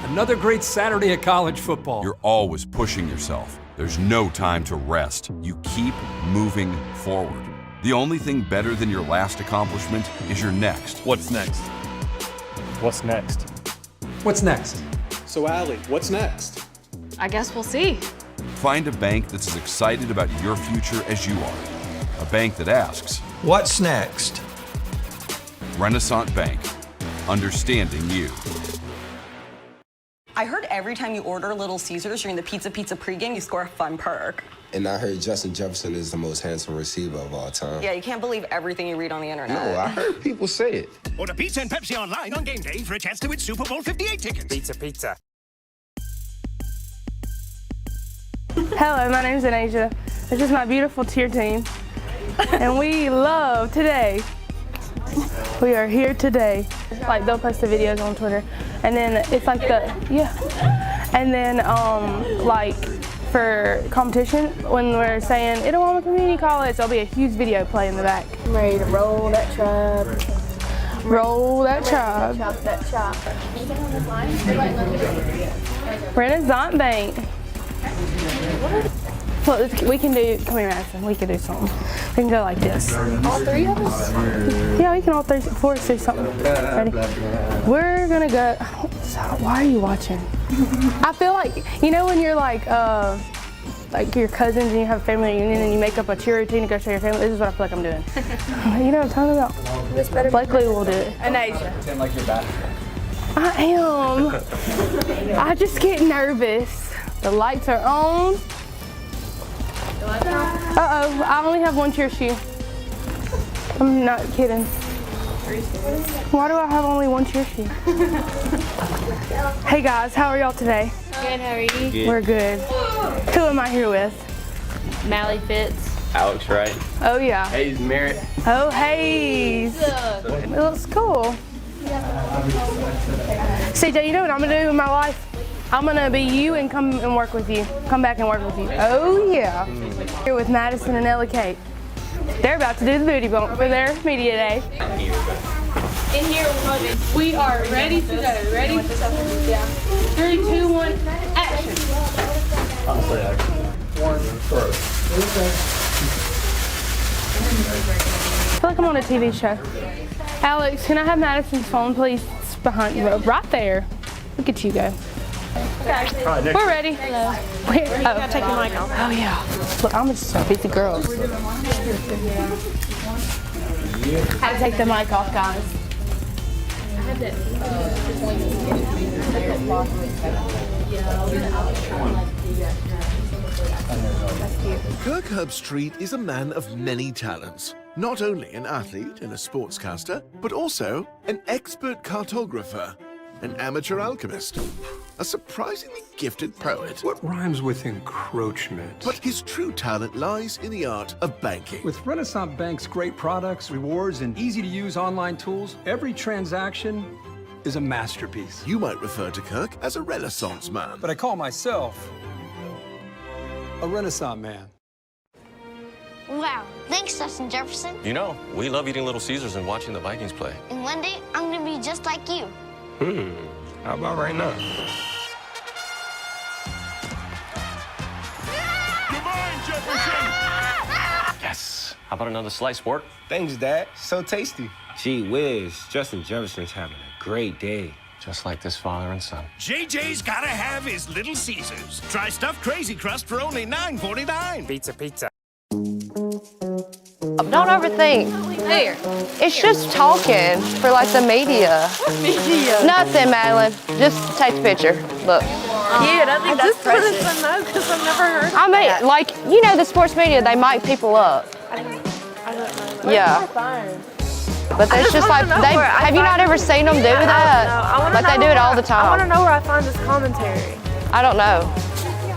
Another great Saturday of college football. You're always pushing yourself. There's no time to rest. You keep moving forward. The only thing better than your last accomplishment is your next. What's next? What's next? What's next? So, Allie, what's next? I guess we'll see. Find a bank that's as excited about your future as you are. A bank that asks, what's next? Renaissance Bank, understanding you. I heard every time you order Little Caesars during the Pizza pregame, you score a fun perk. And I heard Justin Jefferson is the most handsome receiver of all time. Yeah, you can't believe everything you read on the internet. No, I heard people say it. Order pizza and Pepsi online on game day for a chance to win Super Bowl 58 tickets. Pizza, pizza. Hello, my name's Anasia. This is my beautiful cheer team. And we love today. We are here today. Like, they'll post the videos on Twitter. And then it's like and then like for competition, when we're saying Itawama Community College, there'll be a huge video play in the back. I'm ready to roll that tribe. Roll that tribe. Chop that chop. Renaissance Bank. Well, we can do, come here, Madison, we can do something. We can go like this. All three of us? Yeah, we can all four of us do something. Ready? We're gonna go, why are you watching? I feel like, you know when you're like your cousins and you have a family reunion and you make up a cheer routine to go show your family? This is what I feel like I'm doing. You know what I'm talking about? This better. Blakely will do it. And Asia. Pretend like you're back. I am. I just get nervous. The lights are on. Uh-oh, I only have one cheer shoe. I'm not kidding. Why do I have only one cheer shoe? Hey guys, how are y'all today? Good, how are you? Good. We're good. Who am I here with? Mally Fitz. Alex, right? Oh yeah. Hayes Merritt. Oh, Hayes. It looks cool. CJ, you know what I'm gonna do in my life? I'm gonna be you and come and work with you. Come back and work with you. Oh yeah. Here with Madison and Ella Kate. They're about to do the booty bump for their media day. In here, we are ready to go. Ready? 3, 2, 1, action. I feel like I'm on a TV show. Alex, can I have Madison's phone, please? It's behind you, right there. Look at you go. Okay. We're ready. Hello. Take your mic off. Oh yeah. Look, I'm just a busy girl. How to take the mic off, guys. Kirk Herbstreit is a man of many talents. Not only an athlete and a sportscaster, but also an expert cartographer, an amateur alchemist, a surprisingly gifted poet. What rhymes with encroachment? But his true talent lies in the art of banking. With Renaissance Bank's great products, rewards, and easy-to-use online tools, every transaction is a masterpiece. You might refer to Kirk as a Renaissance man. But I call myself a Renaissance man. Wow, thanks, Justin Jefferson. You know, we love eating Little Caesars and watching the Vikings play. And one day, I'm gonna be just like you. How about right now? Yes. How about another slice, sport? Thanks, Dad. So tasty. Gee whiz, Justin Jefferson's having a great day. Just like this father and son. JJ's gotta have his Little Caesars. Try stuffed crazy crust for only $9.49. Pizza. Don't overthink. Here. It's just talking for like the media. Media. Nothing, Madeline. Just take the picture. Look. Cute. I think that's precious. I know because I've never heard. I mean, like, you know, the sports media, they mic people up. I don't know. Yeah. But there's just like, have you not ever seen them do that? Like they do it all the time. I want to know where I find this commentary. I don't know.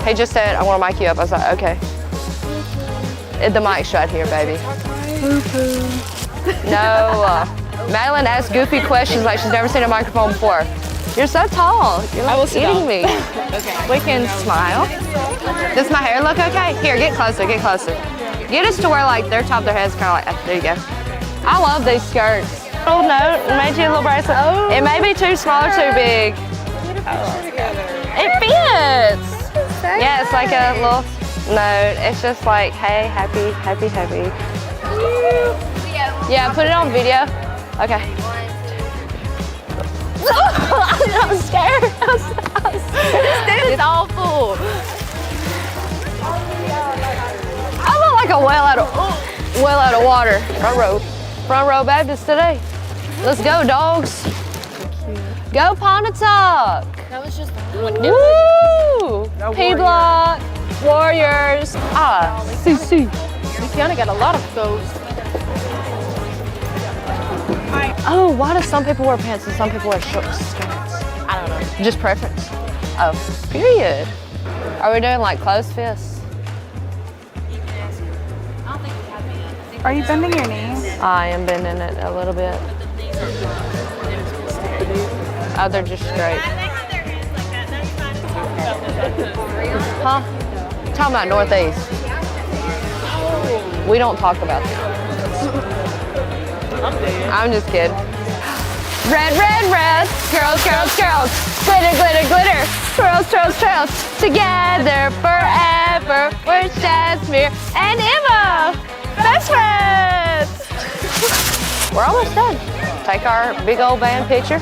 He just said, I want to mic you up. I was like, okay. The mic's right here, baby. No. Madeline asks goofy questions like she's never seen a microphone before. You're so tall. You're like eating me. Okay. We can smile. Does my hair look okay? Here, get closer, get closer. Get us to where like their top of their head's kind of like, there you go. I love these skirts. Oh no, it made you a little bracelet. Oh. It may be too small or too big. It fits. Yeah, it's like a little note. It's just like, hey, happy. Yeah, put it on video. Okay. I'm scared. This dude is awful. I look like a whale out of water. Front row Baptist today. Let's go, dogs. Go Pontotoc. That was just Woo! P-Block, Warriors. CC. Luciana got a lot of those. Oh, why do some people wear pants and some people wear short skirts? I don't know. Just preference. Oh, period. Are we doing like closed fists? Are you bending your knees? I am bending it a little bit. Oh, they're just straight. Huh? Talking about Northeast. We don't talk about that. I'm just kidding. Red, red, red. Girls, girls, girls. Glitter, glitter, glitter. Twirls, twirls, twirls. Together forever. We're Jasmine and Emma. Best friends. We're almost done. Take our big old band picture.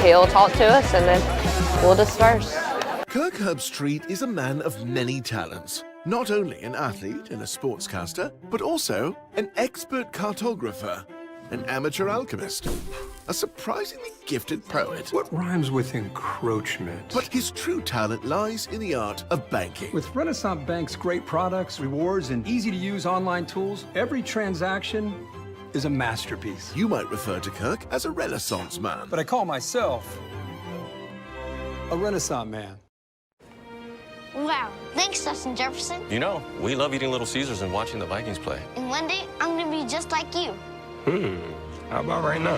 He'll talk to us and then we'll disperse. Kirk Herbstreit is a man of many talents. Not only an athlete and a sportscaster, but also an expert cartographer, an amateur alchemist, a surprisingly gifted poet. What rhymes with encroachment? But his true talent lies in the art of banking. With Renaissance Bank's great products, rewards, and easy-to-use online tools, every transaction is a masterpiece. You might refer to Kirk as a Renaissance man. But I call myself a Renaissance man. Wow, thanks, Justin Jefferson. You know, we love eating Little Caesars and watching the Vikings play. And one day, I'm gonna be just like you. How about right now?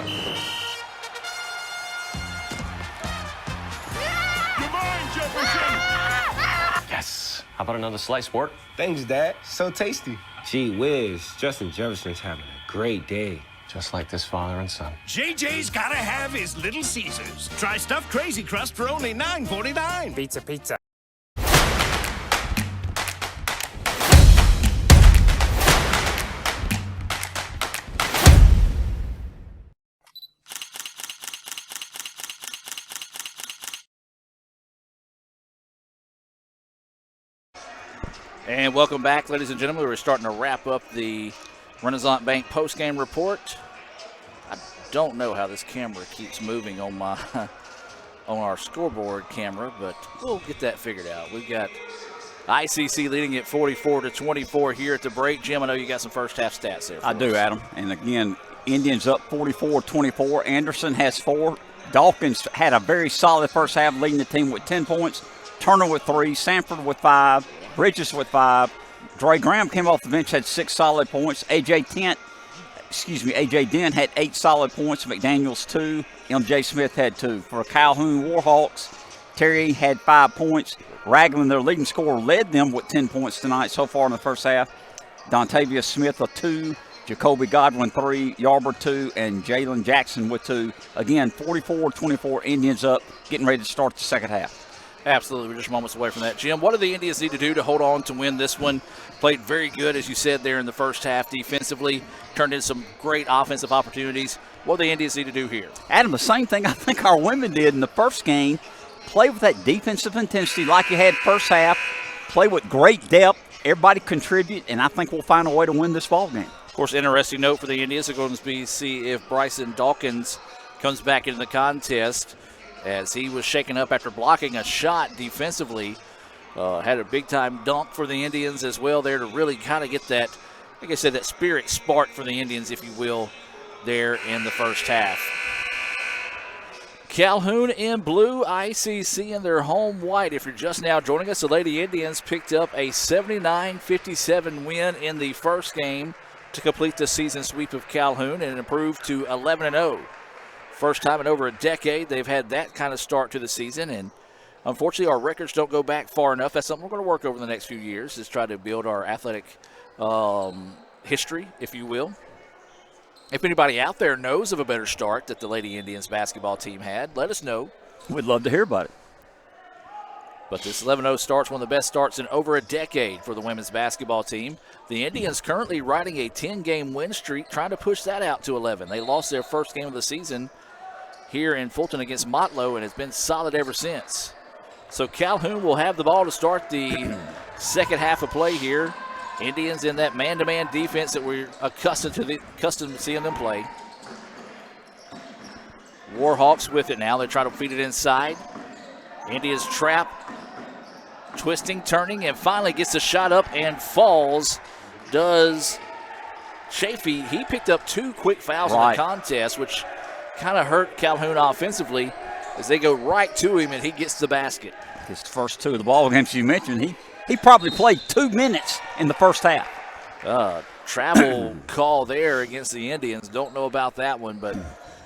Yes. How about another slice, sport? Thanks, Dad. So tasty. Gee whiz, Justin Jefferson's having a great day. Just like this father and son. JJ's gotta have his Little Caesars. Try stuffed Crazy Crust for only $9.49. Pizza, pizza. And welcome back, ladies and gentlemen. We're starting to wrap up the Renaissance Bank postgame report. I don't know how this camera keeps moving on my on our scoreboard camera, but we'll get that figured out. We've got ICC leading at 44-24 here at the break. Jim, I know you got some first half stats there. I do, Adam. And again, Indians up 44-24. Anderson has 4. Dawkins had a very solid first half, leading the team with 10 points. Turner with 3. Sanford with 5. Bridges with 5. Dre Graham came off the bench, had 6 solid points. AJ Dent had 8 solid points. McDaniels 2. MJ Smith had 2. For Calhoun Warhawks, Terry had 5 points. Ragland, their leading scorer, led them with 10 points tonight so far in the first half. Dontavius Smith a 2. Jacoby Godwin 3. Yarber 2. And Jalen Jackson with 2. Again, 44-24 Indians up, getting ready to start the second half. Absolutely. We're just moments away from that. Jim, what do the Indians need to do to hold on to win this one? Played very good, as you said, there in the first half defensively. Turned in some great offensive opportunities. What do the Indians need to do here? Adam, the same thing I think our women did in the first game. Play with that defensive intensity like you had first half. Play with great depth. Everybody contribute, and I think we'll find a way to win this ball game. Of course, interesting note for the Indians are going to be see if Bryson Dawkins comes back into the contest, as he was shaken up after blocking a shot defensively. Had a big-time dunk for the Indians as well there to really kind of get that, like I said, that spirit spark for the Indians, if you will, there in the first half. Calhoun in blue, ICC in their home white. If you're just now joining us, the Lady Indians picked up a 79-57 win in the first game to complete the season sweep of Calhoun and improved to 11-0. First time in over a decade they've had that kind of start to the season, and unfortunately our records don't go back far enough. That's something we're going to work over the next few years, is try to build our athletic history, if you will. If anybody out there knows of a better start that the Lady Indians basketball team had, let us know. We'd love to hear about it. But this 11-0 start's one of the best starts in over a decade for the women's basketball team. The Indians currently riding a 10-game win streak, trying to push that out to 11. They lost their first game of the season here in Fulton against Motlow, and it's been solid ever since. So Calhoun will have the ball to start the second half of play here. Indians in that man-to-man defense that we're accustomed to seeing them play. Warhawks with it now. They try to feed it inside. Indians trap, twisting, turning, and finally gets the shot up and falls. Does Chafee. He picked up 2 quick fouls in the contest, which kind of hurt Calhoun offensively as they go right to him and he gets the basket. His first 2 of the ball games you mentioned, he probably played 2 minutes in the first half. Travel call there against the Indians. Don't know about that one, but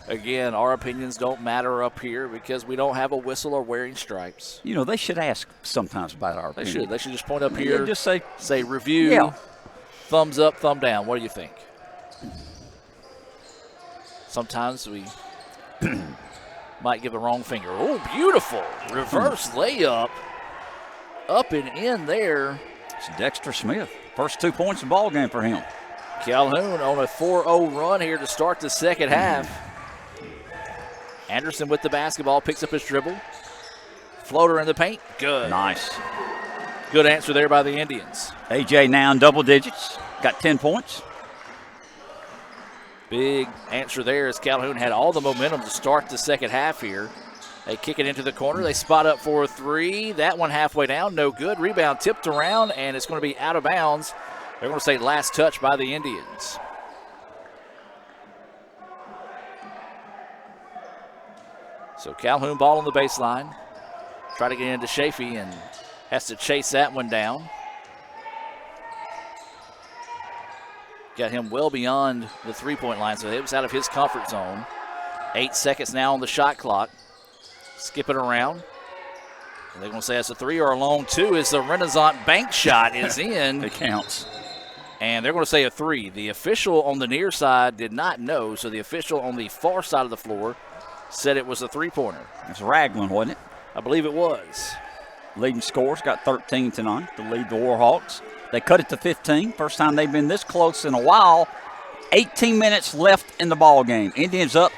again, our opinions don't matter up here because we don't have a whistle or wearing stripes. You know, they should ask sometimes about our opinion. They should just point up here. Just say review. Yeah. thumbs up, thumb down? What do you think? Sometimes we might give a wrong finger. Oh, beautiful. Reverse layup. Up and in there. It's Dexter Smith. First 2 points of the ball game for him. Calhoun on a 4-0 run here to start the second half. Anderson with the basketball, picks up his dribble. Floater in the paint. Good. Nice. Good answer there by the Indians. AJ now in double digits. Got 10 points. Big answer there as Calhoun had all the momentum to start the second half here. They kick it into the corner. They spot up for a three. That one halfway down, no good. Rebound tipped around, and it's going to be out of bounds. They're going to say last touch by the Indians. So Calhoun ball on the baseline. Try to get into Chafee and has to chase that one down. Got him well beyond the three-point line, so it was out of his comfort zone. 8 seconds now on the shot clock. Skip it around. Are they going to say that's a three or a long two as the Renaissance bank shot is in? It counts. And they're going to say a three. The official on the near side did not know, so the official on the far side of the floor said it was a three-pointer. It's Ragland, wasn't it? I believe it was. Leading scores, got 13 tonight to lead the Warhawks. They cut it to 15. First time they've been this close in a while. 18 minutes left in the ball game. Indians up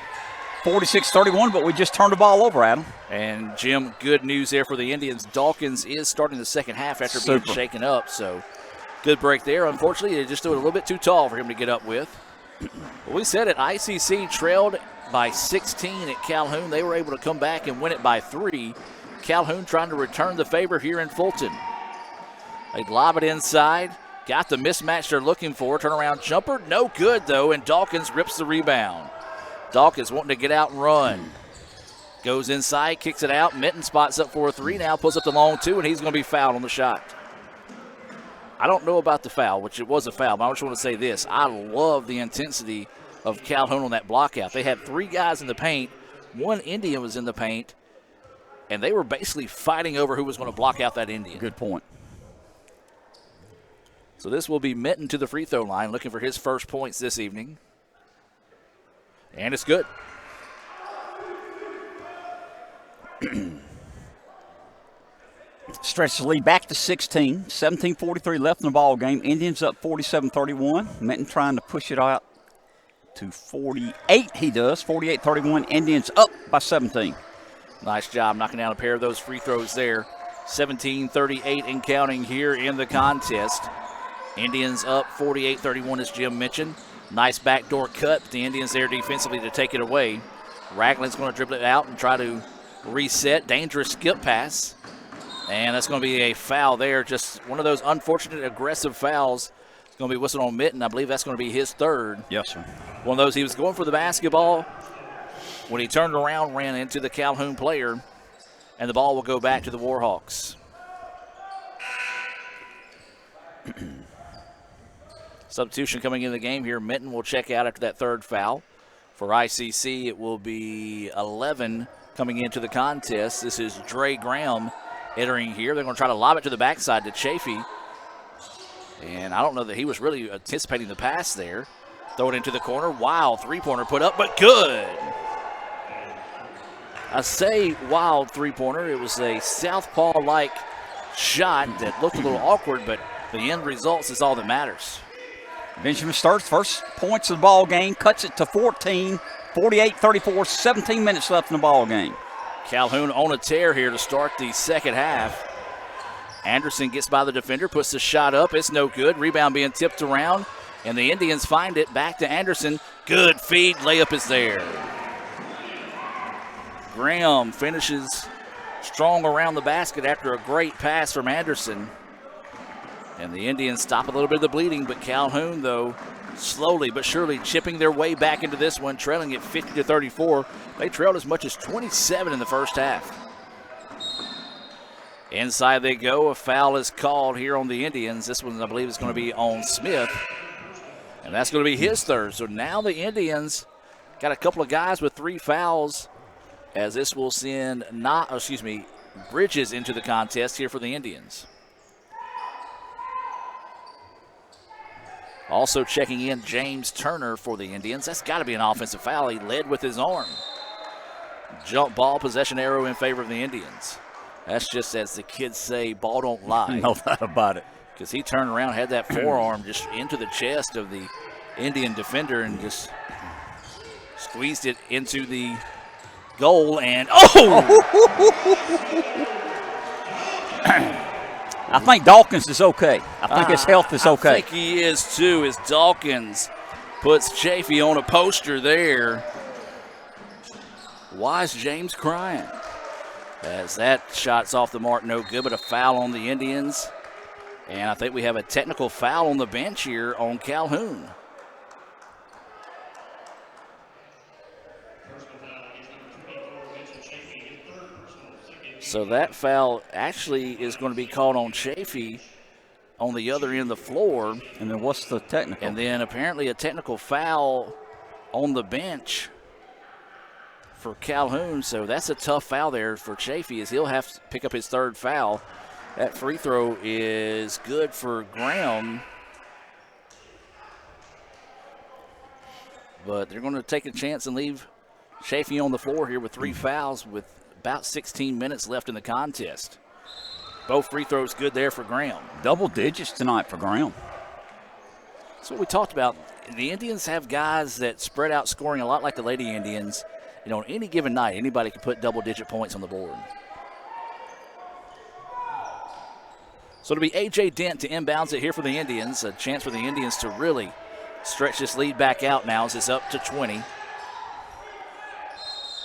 46-31, but we just turned the ball over, Adam. And, Jim, good news there for the Indians. Dawkins is starting the second half after being shaken up, so good break there. Unfortunately, they just threw it a little bit too tall for him to get up with. But we said it, ICC trailed by 16 at Calhoun. They were able to come back and win it by 3. Calhoun trying to return the favor here in Fulton. They lob it inside. Got the mismatch they're looking for. Turnaround jumper, no good though, and Dawkins rips the rebound. Dawkins wanting to get out and run. Goes inside, kicks it out. Minton spots up for a three now, pulls up the long two, and he's going to be fouled on the shot. I don't know about the foul, which it was a foul, but I just want to say this. I love the intensity of Calhoun on that block out. They had 3 guys in the paint. 1 Indian was in the paint, and they were basically fighting over who was going to block out that Indian. Good point. So this will be Minton to the free throw line, looking for his first points this evening. And it's good. Stretch the lead back to 16. 17:43 left in the ball game. Indians up 47-31. Minton trying to push it out to 48. He does. 48-31. Indians up by 17. Nice job knocking down a pair of those free throws there. 17:38 and counting here in the contest. Indians up 48-31 as Jim mentioned. Nice backdoor cut. The Indians there defensively to take it away. Ragland's going to dribble it out and try to reset. Dangerous skip pass. And that's going to be a foul there. Just one of those unfortunate aggressive fouls. It's going to be whistled on Minton. I believe that's going to be his third. Yes, sir. One of those, he was going for the basketball. When he turned around, ran into the Calhoun player. And the ball will go back to the Warhawks. Substitution coming in the game here. Minton will check out after that third foul. For ICC, it will be 11 coming into the contest. This is Dre Graham entering here. They're going to try to lob it to the backside to Chafee. And I don't know that he was really anticipating the pass there. Throw it into the corner. Wild three-pointer put up, but good. I say wild three-pointer. It was a southpaw-like shot that looked a little awkward, but the end results is all that matters. Benjamin starts first points of the ball game, cuts it to 14, 48-34, 17 minutes left in the ball game. Calhoun on a tear here to start the second half. Anderson gets by the defender, puts the shot up. It's no good. Rebound being tipped around, and the Indians find it. Back to Anderson. Good feed. Layup is there. Graham finishes strong around the basket after a great pass from Anderson. And the Indians stop a little bit of the bleeding, but Calhoun, though, slowly but surely chipping their way back into this one, trailing it 50-34. They trailed as much as 27 in the first half. Inside they go. A foul is called here on the Indians. This one, I believe, is going to be on Smith. And that's going to be his third. So now the Indians got a couple of guys with 3 fouls, as this will send Bridges into the contest here for the Indians. Also checking in, James Turner for the Indians. That's got to be an offensive foul. He led with his arm. Jump ball, possession arrow in favor of the Indians. That's just, as the kids say, ball don't lie. No doubt about it. Because he turned around, had that forearm just into the chest of the Indian defender and just squeezed it into the goal. And, I think Dawkins is okay. I think his health is okay. I think he is too, as Dawkins puts Chafee on a poster there. Why is James crying? As that shot's off the mark, no good, but a foul on the Indians. And I think we have a technical foul on the bench here on Calhoun. So that foul actually is going to be called on Chafee on the other end of the floor. And then what's the technical? And then apparently a technical foul on the bench for Calhoun. So that's a tough foul there for Chafee, as he'll have to pick up his third foul. That free throw is good for Graham. But they're going to take a chance and leave Chafee on the floor here with 3 fouls with about 16 minutes left in the contest. Both free throws good there for Graham. Double digits tonight for Graham. That's what we talked about. The Indians have guys that spread out scoring a lot like the Lady Indians. You know, on any given night, anybody can put double-digit points on the board. So it'll be A.J. Dent to inbounds it here for the Indians. A chance for the Indians to really stretch this lead back out now as it's up to 20.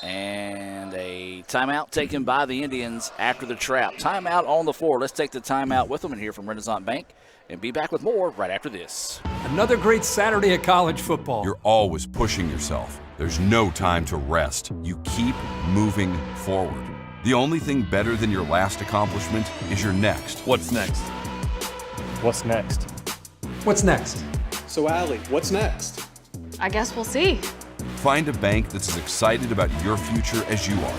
And a timeout taken by the Indians after the trap. Timeout on the floor. Let's take the timeout with them and hear from Renaissance Bank and be back with more right after this. Another great Saturday of college football. You're always pushing yourself. There's no time to rest. You keep moving forward. The only thing better than your last accomplishment is your next. What's next? What's next? What's next? So, Allie, what's next? I guess we'll see. Find a bank that's as excited about your future as you are.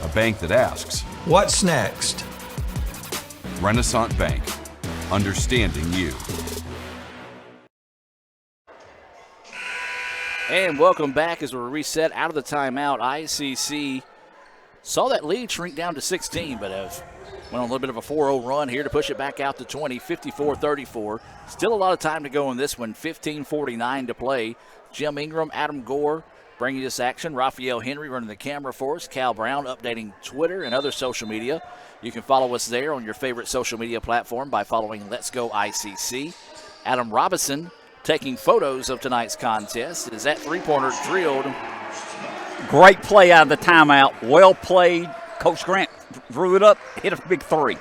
A bank that asks, What's next? Renaissance Bank. Understanding you. And welcome back as we're reset out of the timeout. ICC saw that lead shrink down to 16, but have went on a little bit of a 4-0 run here to push it back out to 20, 54-34. Still a lot of time to go in this one, 15:49 to play. Jim Ingram, Adam Gore bringing this action. Raphael Henry running the camera for us. Cal Brown updating Twitter and other social media. You can follow us there on your favorite social media platform by following Let's Go ICC. Adam Robinson taking photos of tonight's contest. Is that three-pointer drilled? Great play out of the timeout. Well played. Coach Grant drew it up, hit a big 3.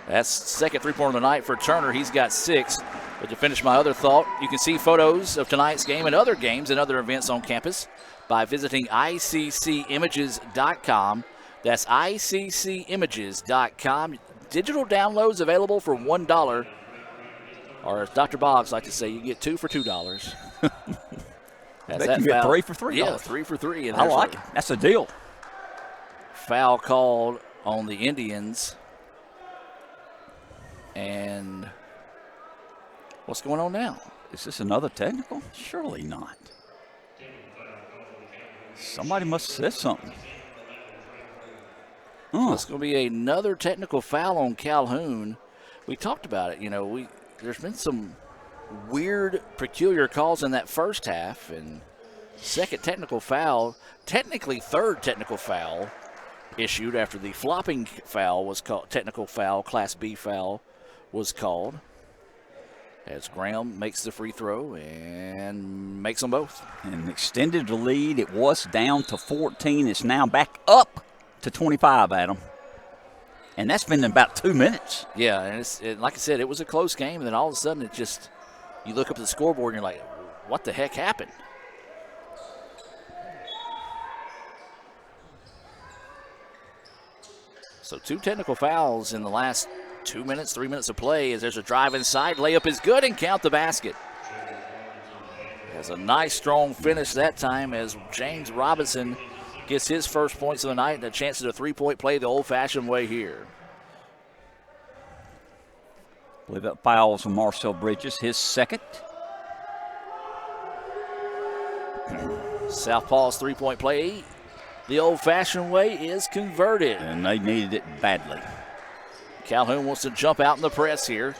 That's second three-pointer of the night for Turner. He's got 6. But to finish my other thought, you can see photos of tonight's game and other games and other events on campus by visiting ICCimages.com. That's ICCimages.com. Digital downloads available for $1. Or as Dr. Boggs like to say, you get 2 for $2. They can get 3 for $3. Yeah, 3 for 3. And I like it. That's a deal. Foul called on the Indians. And what's going on now? Is this another technical? Surely not. Somebody must have said something. It's going to be another technical foul on Calhoun. We talked about it. You know, there's been some weird, peculiar calls in that first half, and second technical foul, technically third technical foul issued after the flopping foul was called, technical foul, Class B foul was called. As Graham makes the free throw and makes them both. And extended the lead. It was down to 14. It's now back up to 25, Adam. And that's been in about 2 minutes. Yeah, and like I said, it was a close game, and then all of a sudden you look up at the scoreboard and you're like, what the heck happened? So 2 technical fouls in the last 2 minutes, 3 minutes of play as there's a drive inside. Layup is good and count the basket. Has a nice, strong finish that time as James Robinson gets his first points of the night and a chance at a three-point play the old-fashioned way here. I believe that foul was from Marcel Bridges, his second. Southpaw's three-point play, the old-fashioned way, is converted. And they needed it badly. Calhoun wants to jump out in the press here.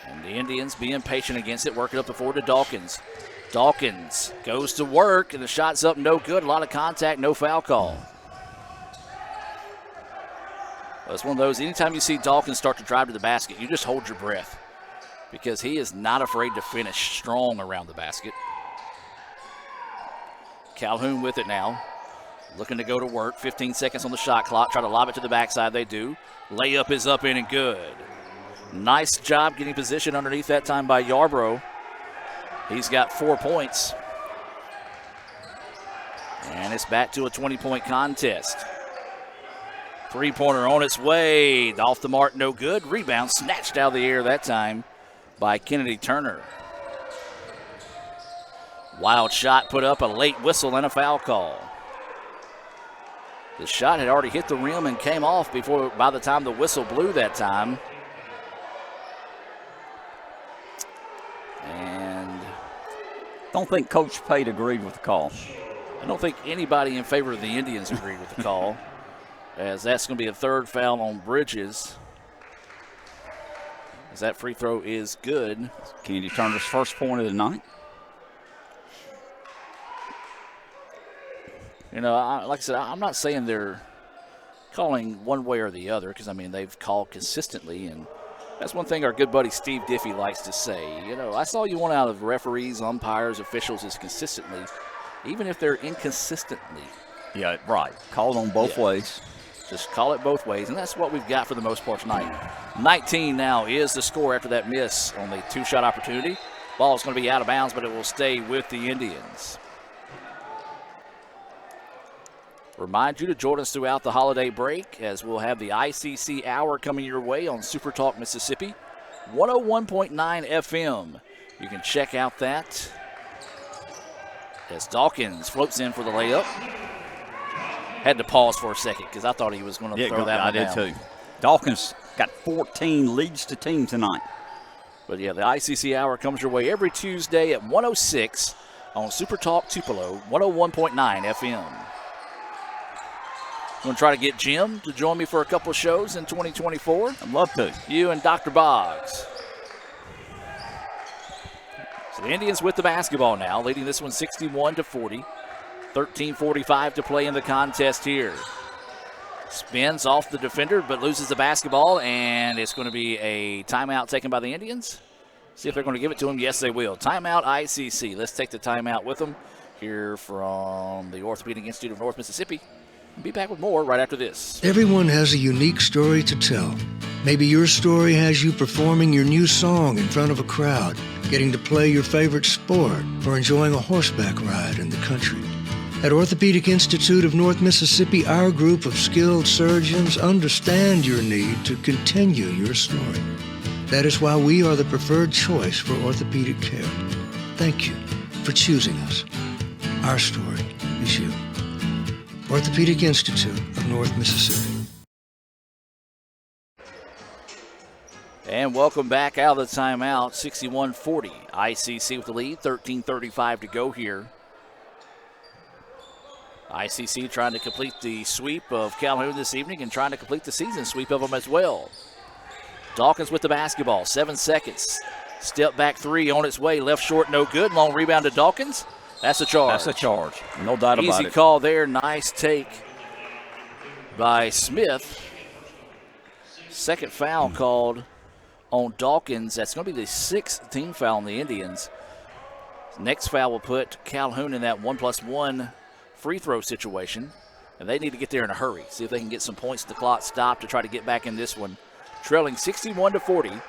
And the Indians being patient against it, working up the floor to Dawkins. Dawkins goes to work, and the shot's up, no good. A lot of contact, no foul call. Well, it's one of those, anytime you see Dawkins start to drive to the basket, you just hold your breath because he is not afraid to finish strong around the basket. Calhoun with it now, looking to go to work. 15 seconds on the shot clock. Try to lob it to the backside. They do. Layup is up in and good. Nice job getting position underneath that time by Yarbrough. He's got 4 points. And it's back to a 20-point contest. Three-pointer on its way. Off the mark, no good. Rebound snatched out of the air that time by Kennedy Turner. Wild shot put up, a late whistle and a foul call. The shot had already hit the rim and came off by the time the whistle blew that time. And don't think Coach Pate agreed with the call. I don't think anybody in favor of the Indians agreed with the call, as that's going to be a third foul on Bridges. As that free throw is good. Kennedy Turner's first point of the night. You know, like I said, I'm not saying they're calling one way or the other, because, I mean, they've called consistently, and that's one thing our good buddy Steve Diffie likes to say. You know, that's all you want out of referees, umpires, officials is consistently, even if they're inconsistently. Yeah, right. Call it on both ways. Just call it both ways, and that's what we've got for the most part tonight. 19 now is the score after that miss on the two-shot opportunity. Ball is going to be out of bounds, but it will stay with the Indians. Remind you to join us throughout the holiday break, as we'll have the ICC Hour coming your way on Super Talk Mississippi, 101.9 FM. You can check out that as Dawkins floats in for the layup. Had to pause for a second because I thought he was going to throw that one down. I did too. Dawkins got 14, leads the team tonight. But yeah, the ICC Hour comes your way every Tuesday at 106 on Super Talk Tupelo, 101.9 FM. I'm going to try to get Jim to join me for a couple of shows in 2024. I'd love to. You and Dr. Boggs. So the Indians with the basketball now, leading this one 61-40. 13:45 to play in the contest here. Spins off the defender, but loses the basketball, and it's going to be a timeout taken by the Indians. See if they're going to give it to him. Yes, they will. Timeout ICC. Let's take the timeout with them here from the Orthopedic Institute of North Mississippi. We'll be back with more right after this. Everyone has a unique story to tell. Maybe your story has you performing your new song in front of a crowd, getting to play your favorite sport, or enjoying a horseback ride in the country. At Orthopedic Institute of North Mississippi, our group of skilled surgeons understand your need to continue your story. That is why we are the preferred choice for orthopedic care. Thank you for choosing us. Our story is you. Orthopedic Institute of North Mississippi. And welcome back out of the timeout. 61-40. ICC with the lead. 13:35 to go here. ICC trying to complete the sweep of Calhoun this evening and trying to complete the season sweep of them as well. Dawkins with the basketball. 7 seconds. Step back three on its way. Left short, no good. Long rebound to Dawkins. That's a charge. That's a charge. No doubt about it. Easy call there. Nice take by Smith. Second foul called on Dawkins. That's going to be the sixth team foul on the Indians. Next foul will put Calhoun in that 1+1 free throw situation, and they need to get there in a hurry. See if they can get some points. The clock stopped to try to get back in this one. Trailing 61-40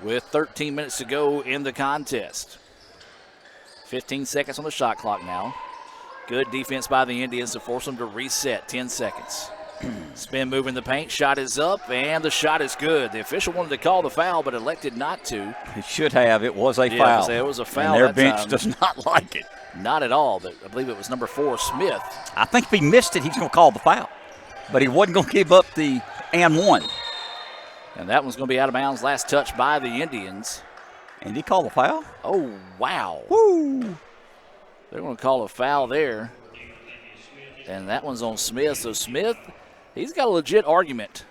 with 13 minutes to go in the contest. 15 seconds on the shot clock now. Good defense by the Indians to force them to reset. 10 seconds. Spin move in the paint. Shot is up, and the shot is good. The official wanted to call the foul, but elected not to. He should have. It was a foul. It was a foul. And their bench does not like it. Not at all, but I believe it was number 4, Smith. I think if he missed it, he's going to call the foul. But he wasn't going to give up the and one. And that one's going to be out of bounds. Last touch by the Indians. And he called the foul? Oh, wow. Woo! They're going to call a foul there. And that one's on Smith. So Smith, he's got a legit argument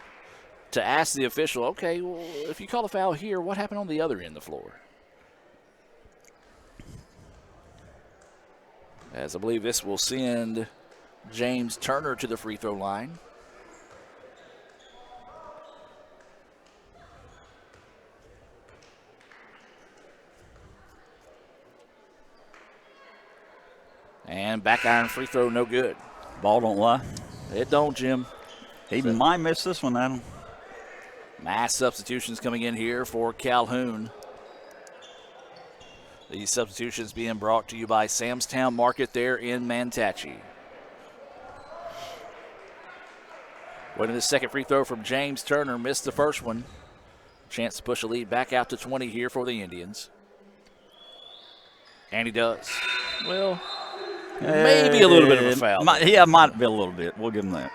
to ask the official, okay, well, if you call a foul here, what happened on the other end of the floor? As I believe this will send James Turner to the free throw line. And back iron free throw, no good. Ball don't lie. It don't, Jim. He might miss this one, Adam. Mass substitutions coming in here for Calhoun. These substitutions being brought to you by Samstown Market there in Mantachie. Waiting the second free throw from James Turner. Missed the first one. Chance to push a lead back out to 20 here for the Indians. And he does. Well, maybe a little bit of a foul. Might be a little bit. We'll give him that.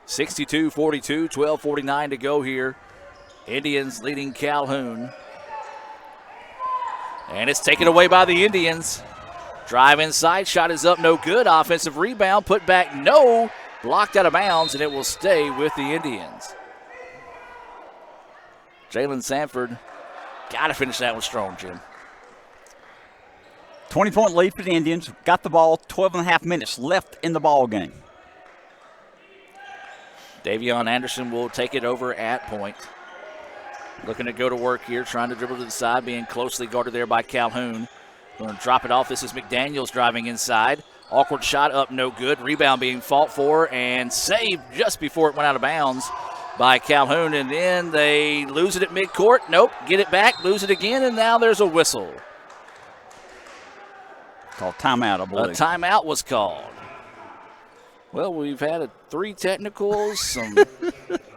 62-42, 12:49 to go here. Indians leading Calhoun. And it's taken away by the Indians. Drive inside, shot is up, no good. Offensive rebound, put back, no. Blocked out of bounds, and it will stay with the Indians. Jalen Sanford, got to finish that one strong, Jim. 20-point lead for the Indians. Got the ball, 12.5 minutes left in the ball game. Davion Anderson will take it over at point. Looking to go to work here, trying to dribble to the side, being closely guarded there by Calhoun. Going to drop it off. This is McDaniels driving inside. Awkward shot up, no good. Rebound being fought for and saved just before it went out of bounds by Calhoun. And then they lose it at midcourt. Nope, get it back, lose it again, and now there's a whistle. Called timeout, I believe. A timeout was called. Well, we've had 3 technicals, some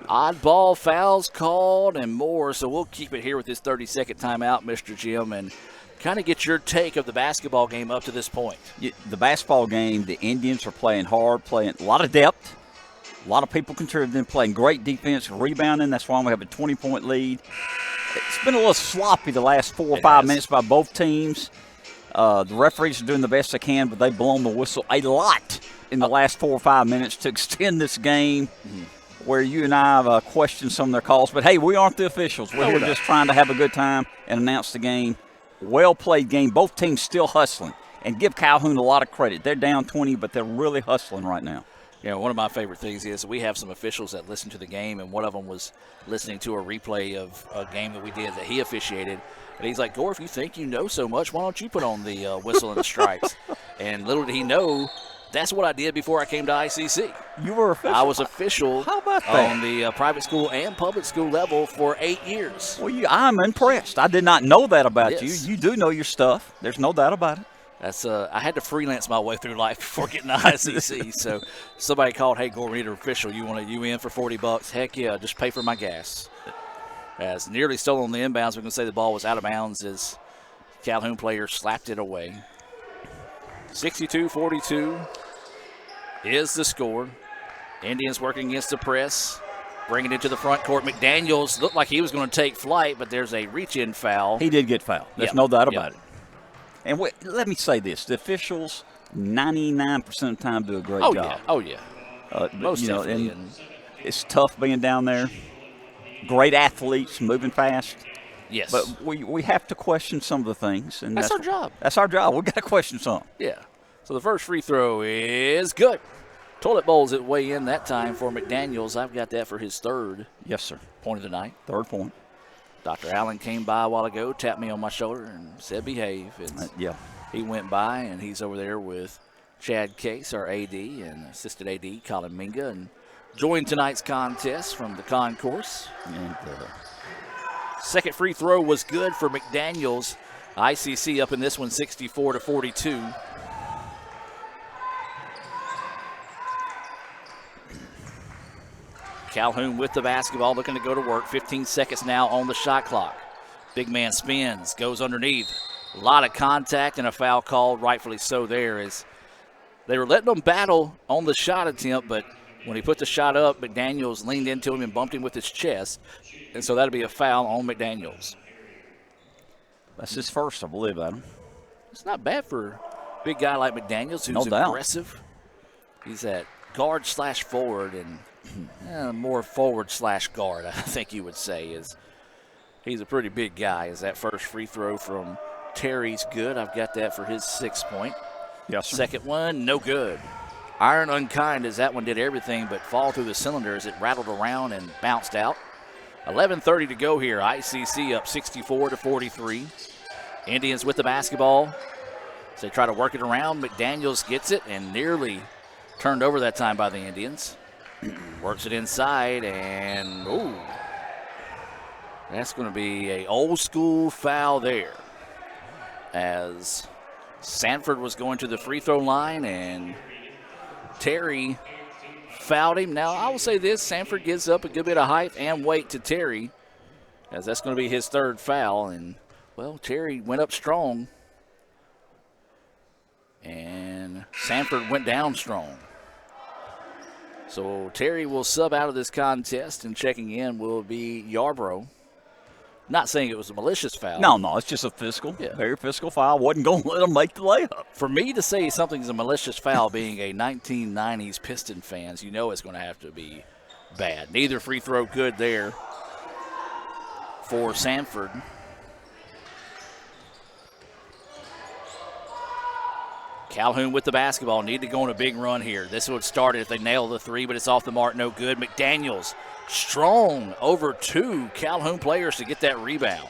oddball fouls called, and more. So we'll keep it here with this 30-second timeout, Mr. Jim, and kind of get your take of the basketball game up to this point. The basketball game, the Indians are playing hard, playing a lot of depth. A lot of people contributing, playing great defense, rebounding. That's why we have a 20-point lead. It's been a little sloppy the last 4 or 5 minutes by both teams. The referees are doing the best they can, but they've blown the whistle a lot in the last 4 or 5 minutes to extend this game where you and I have questioned some of their calls. But, hey, we aren't the officials. We're here just trying to have a good time and announce the game. Well-played game. Both teams still hustling. And give Calhoun a lot of credit. They're down 20, but they're really hustling right now. You know, one of my favorite things is we have some officials that listen to the game, and one of them was listening to a replay of a game that we did that he officiated. And he's like, Gore, if you think you know so much, why don't you put on the whistle and the stripes? And little did he know, that's what I did before I came to ICC. You were official? I was official. How about that? On the private school and public school level for 8 years. Well, I'm impressed. I did not know that about Yes. you. You do know your stuff. There's no doubt about it. That's I had to freelance my way through life before getting to ICC. So somebody called, hey, Gore, we need an official. You want you in for $40? Heck yeah, just pay for my gas. As nearly stolen on the inbounds, we can say the ball was out of bounds as Calhoun player slapped it away. 62-42 is the score. Indians working against the press, bringing it to the front court. McDaniels looked like he was going to take flight, but there's a reach-in foul. He did get fouled. There's no doubt about it. And let me say this. The officials 99% of the time do a great job. Yeah. Oh, yeah. Most definitely. And it's tough being down there. Great athletes, moving fast. Yes. But we have to question some of the things. And that's our job. That's our job. We've got to question some. Yeah. So the first free throw is good. Toilet bowls it way in that time for McDaniels. I've got that for his third. Yes, sir. Point of the night. Third point. Dr. Allen came by a while ago, tapped me on my shoulder, and said behave. Yeah. He went by, and he's over there with Chad Case, our AD, and assistant AD, Colin Minga, and joined tonight's contest from the concourse. And second free throw was good for McDaniels. ICC up in this one, 64-42. Calhoun with the basketball, looking to go to work. 15 seconds now on the shot clock. Big man spins, goes underneath. A lot of contact and a foul called, rightfully so there, as they were letting them battle on the shot attempt, but when he put the shot up, McDaniels leaned into him and bumped him with his chest, and so that'll be a foul on McDaniels. That's his first, I believe, Adam. It's not bad for Big guy like McDaniels, who's aggressive. He's at guard/forward and more forward/guard, I think you would say. He's a pretty big guy. As that first free throw from Terry's good. I've got that for his 6 point. Yes, sir. Second one, no good. Iron unkind as that one did everything but fall through the cylinder as it rattled around and bounced out. 11:30 to go here. ICC up 64-43. Indians with the basketball. So they try to work it around. McDaniels gets it and nearly turned over that time by the Indians. Works it inside and, ooh. That's going to be an old school foul there. As Sanford was going to the free throw line and Terry fouled him. Now, I will say this, Sanford gives up a good bit of height and weight to Terry, as that's going to be his third foul. And, well, Terry went up strong, and Sanford went down strong. So Terry will sub out of this contest, and checking in will be Yarbrough. Not saying it was a malicious foul. No, it's just a very physical foul. Wasn't going to let him make the layup. For me to say something's a malicious foul, being a 1990s Piston fans, you know it's going to have to be bad. Neither free throw good there for Sanford. Calhoun with the basketball. Need to go on a big run here. This would start it if they nail the three, but it's off the mark. No good. McDaniels strong over two Calhoun players to get that rebound.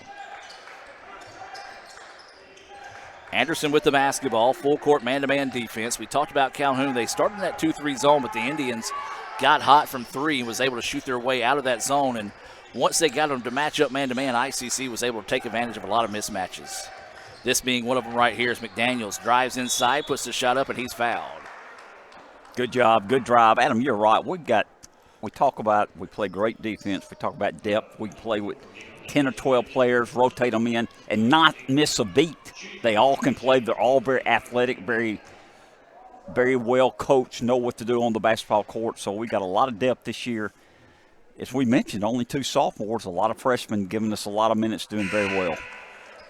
Anderson with the basketball. Full court man-to-man defense. We talked about Calhoun. They started in that 2-3 zone, but the Indians got hot from three and was able to shoot their way out of that zone. And once they got them to match up man-to-man, ICC was able to take advantage of a lot of mismatches. This being one of them right here is McDaniels. Drives inside, puts the shot up, and he's fouled. Good job, good drive. Adam, you're right. We play great defense. We talk about depth. We play with 10 or 12 players, rotate them in, and not miss a beat. They all can play. They're all very athletic, very, very well coached, know what to do on the basketball court. So we got a lot of depth this year. As we mentioned, only two sophomores, a lot of freshmen giving us a lot of minutes, doing very well.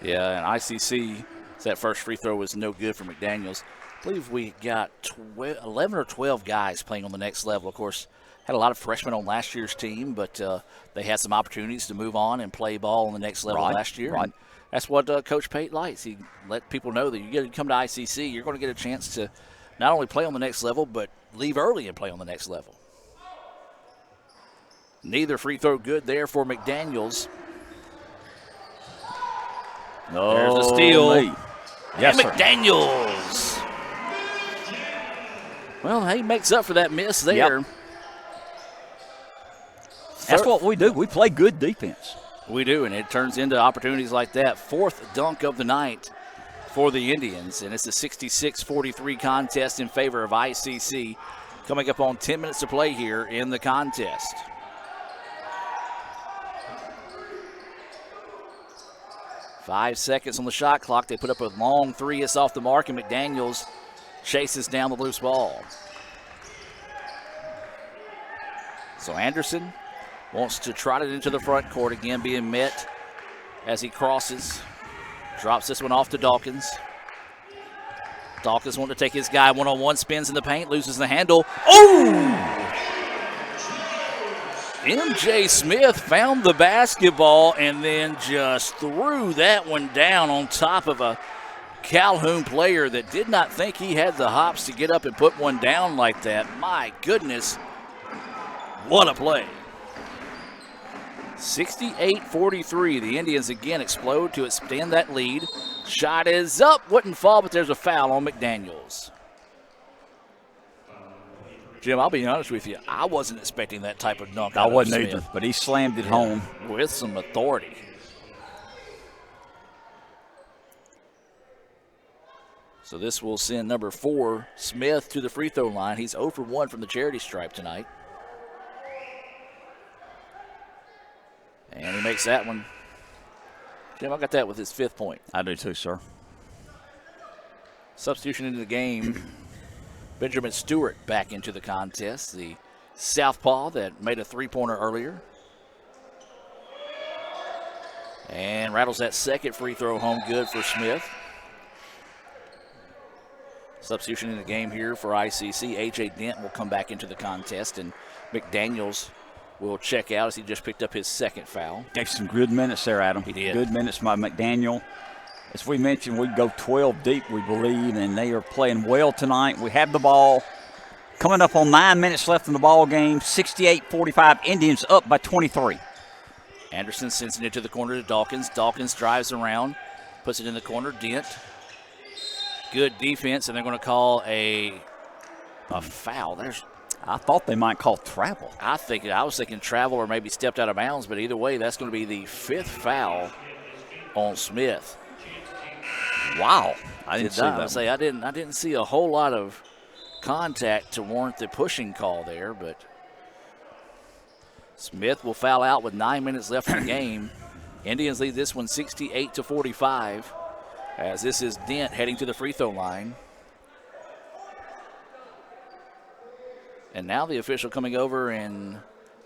Yeah, and ICC, that first free throw was no good for McDaniels. I believe we got 11 or 12 guys playing on the next level. Of course, had a lot of freshmen on last year's team, but they had some opportunities to move on and play ball on the next level last year. Right. That's what Coach Pate likes. He let people know that you come to ICC, you're going to get a chance to not only play on the next level, but leave early and play on the next level. Neither free throw good there for McDaniels. No, there's a steal. Yes, and McDaniels. Well, he makes up for that miss there. Yep. That's what we do. We play good defense. We do, and it turns into opportunities like that. Fourth dunk of the night for the Indians, and it's a 66-43 contest in favor of ICC. Coming up on 10 minutes to play here in the contest. Five seconds on the shot clock. They put up a long three. It's off the mark, and McDaniels chases down the loose ball. So Anderson wants to trot it into the front court again, being met as he crosses. Drops this one off to Dawkins. Dawkins wanting to take his guy one-on-one, spins in the paint, loses the handle. Oh! MJ Smith found the basketball and then just threw that one down on top of a Calhoun player that did not think he had the hops to get up and put one down like that. My goodness, what a play. 68-43. The Indians again explode to extend that lead. Shot is up, wouldn't fall, but there's a foul on McDaniels. Jim, I'll be honest with you, I wasn't expecting that type of dunk. I wasn't either, but he slammed it home with some authority. So this will send number 4, Smith, to the free throw line. He's 0 for 1 from the charity stripe tonight. And he makes that one. Jim, I got that with his 5th point. I do too, sir. Substitution into the game. Benjamin Stewart back into the contest, the southpaw that made a three-pointer earlier. And rattles that second free throw home good for Smith. Substitution in the game here for ICC. A.J. Dent will come back into the contest, and McDaniels will check out as he just picked up his second foul. Gave some good minutes there, Adam. He did. Good minutes by McDaniel. As we mentioned, we go 12 deep, we believe, and they are playing well tonight. We have the ball. Coming up on 9 minutes left in the ball game, 68-45, Indians up by 23. Anderson sends it into the corner to Dawkins. Dawkins drives around, puts it in the corner. Dent. Good defense, and they're going to call a foul. I thought they might call travel. I was thinking travel or maybe stepped out of bounds, but either way, that's going to be the 5th foul on Smith. Wow, I didn't see that. I didn't see a whole lot of contact to warrant the pushing call there, but Smith will foul out with 9 minutes left in the game. Indians lead this one 68-45, as this is Dent heading to the free throw line. And now the official coming over and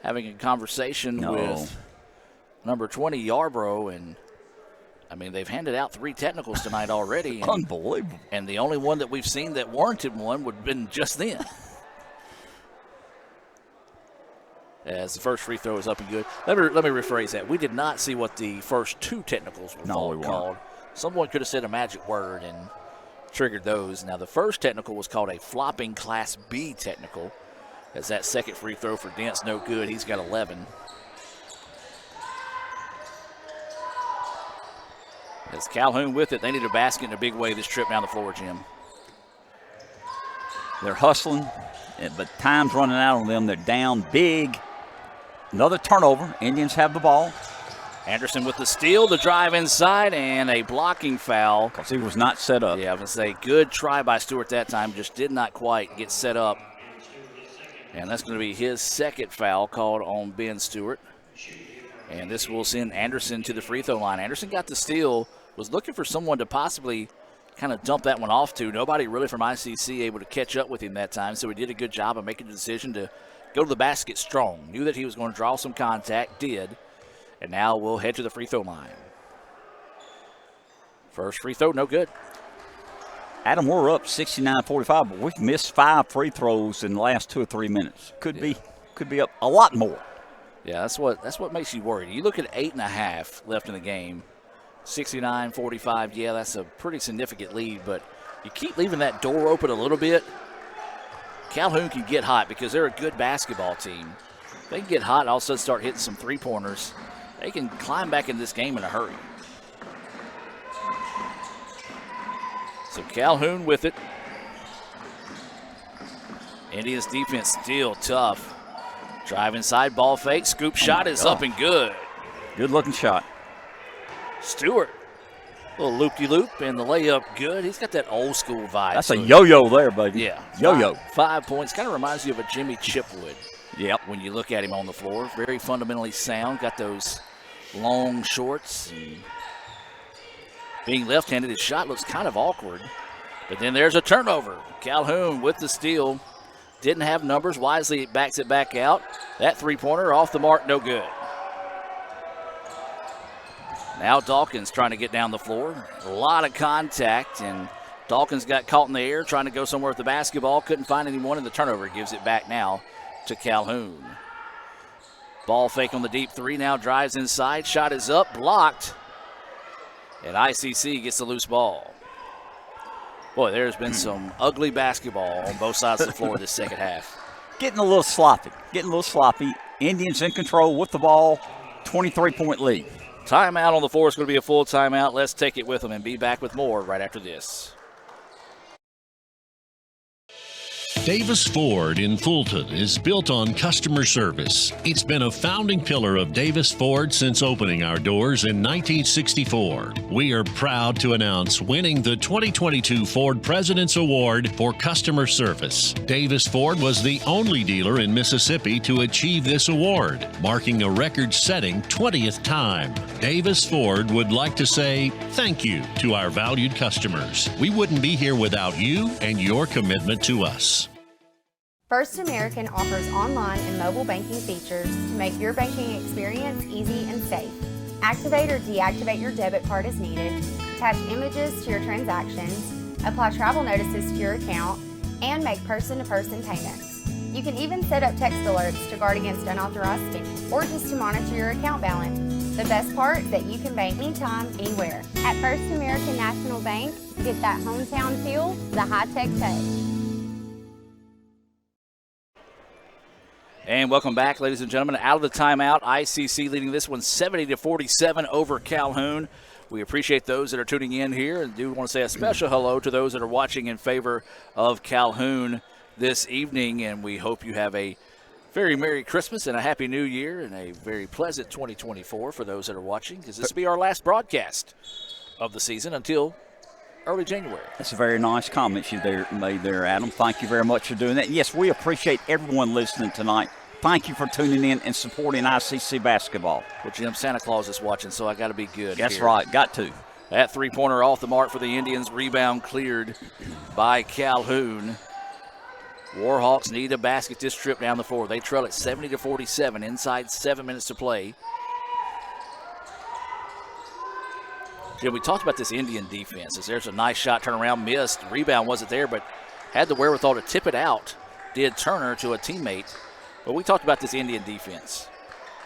having a conversation with number 20, Yarbrough. And, I mean, they've handed out 3 technicals tonight already. Unbelievable. And the only one that we've seen that warranted one would have been just then. As the first free throw is up and good. Let me rephrase that. We did not see what the first 2 technicals were called. Someone could have said a magic word and triggered those. Now, the first technical was called a flopping Class B technical, as that second free throw for Dent's no good. He's got 11. As Calhoun with it, they need a basket in a big way this trip down the floor, Jim. They're hustling, but time's running out on them. They're down big. Another turnover. Indians have the ball. Anderson with the steal, the drive inside, and a blocking foul. Because he was not set up. Yeah, I was going to say, good try by Stewart that time. Just did not quite get set up. And that's going to be his second foul called on Ben Stewart. And this will send Anderson to the free throw line. Anderson got the steal, was looking for someone to possibly kind of dump that one off to. Nobody really from ICC able to catch up with him that time, so he did a good job of making the decision to go to the basket strong. Knew that he was going to draw some contact, did. And now we'll head to the free throw line. First free throw, no good. Adam, we're up 69-45, but we've missed 5 free throws in the last 2 or 3 minutes. Could be up a lot more. Yeah, that's what makes you worried. You look at 8.5 left in the game, 69-45. Yeah, that's a pretty significant lead, but you keep leaving that door open a little bit. Calhoun can get hot because they're a good basketball team. They can get hot and all of a sudden start hitting some three-pointers. They can climb back into this game in a hurry. So Calhoun with it. Indians defense still tough. Drive inside, ball fake, scoop shot is up and good. Good looking shot. Stewart, a little loop-de-loop, and the layup good. He's got that old school vibe. That's a yo-yo there, baby. Yeah. Yo-yo. 5 points. Kind of reminds you of a Jimmy Chipwood. Yep. When you look at him on the floor. Very fundamentally sound. Got those long shorts. And being left-handed, his shot looks kind of awkward. But then there's a turnover. Calhoun with the steal. Didn't have numbers. Wisely backs it back out. That three-pointer off the mark, no good. Now Dawkins trying to get down the floor. A lot of contact, and Dawkins got caught in the air trying to go somewhere with the basketball. Couldn't find anyone, and the turnover gives it back now to Calhoun. Ball fake on the deep three, now drives inside. Shot is up, blocked. And ICC gets the loose ball. Boy, there's been some ugly basketball on both sides of the floor this second half. Getting a little sloppy. Indians in control with the ball. 23-point lead. Timeout on the floor is going to be a full timeout. Let's take it with them and be back with more right after this. Davis Ford in Fulton is built on customer service. It's been a founding pillar of Davis Ford since opening our doors in 1964. We are proud to announce winning the 2022 Ford President's Award for Customer Service. Davis Ford was the only dealer in Mississippi to achieve this award, marking a record-setting 20th time. Davis Ford would like to say thank you to our valued customers. We wouldn't be here without you and your commitment to us. First American offers online and mobile banking features to make your banking experience easy and safe. Activate or deactivate your debit card as needed, attach images to your transactions, apply travel notices to your account, and make person-to-person payments. You can even set up text alerts to guard against unauthorized spending or just to monitor your account balance. The best part is that you can bank anytime, anywhere. At First American National Bank, get that hometown feel the high-tech touch. And welcome back, ladies and gentlemen. Out of the timeout, ICC leading this one 70-47 over Calhoun. We appreciate those that are tuning in here and do want to say a special hello to those that are watching in favor of Calhoun this evening. And we hope you have a very Merry Christmas and a Happy New Year and a very pleasant 2024 for those that are watching, because this will be our last broadcast of the season until early January. That's a very nice comment you made there, Adam. Thank you very much for doing that. Yes, we appreciate everyone listening tonight. Thank you for tuning in and supporting ICC basketball. Well, Jim, Santa Claus is watching, so I got to be good. That's here. right, got to. That three-pointer off the mark for the Indians. Rebound cleared by Calhoun. Warhawks need a basket this trip down the floor. They trail at 70-47 inside 7 minutes to play. Jim, we talked about this Indian defense. There's a nice shot, turnaround, missed. Rebound wasn't there, but had the wherewithal to tip it out. Did Turner to a teammate. But we talked about this Indian defense,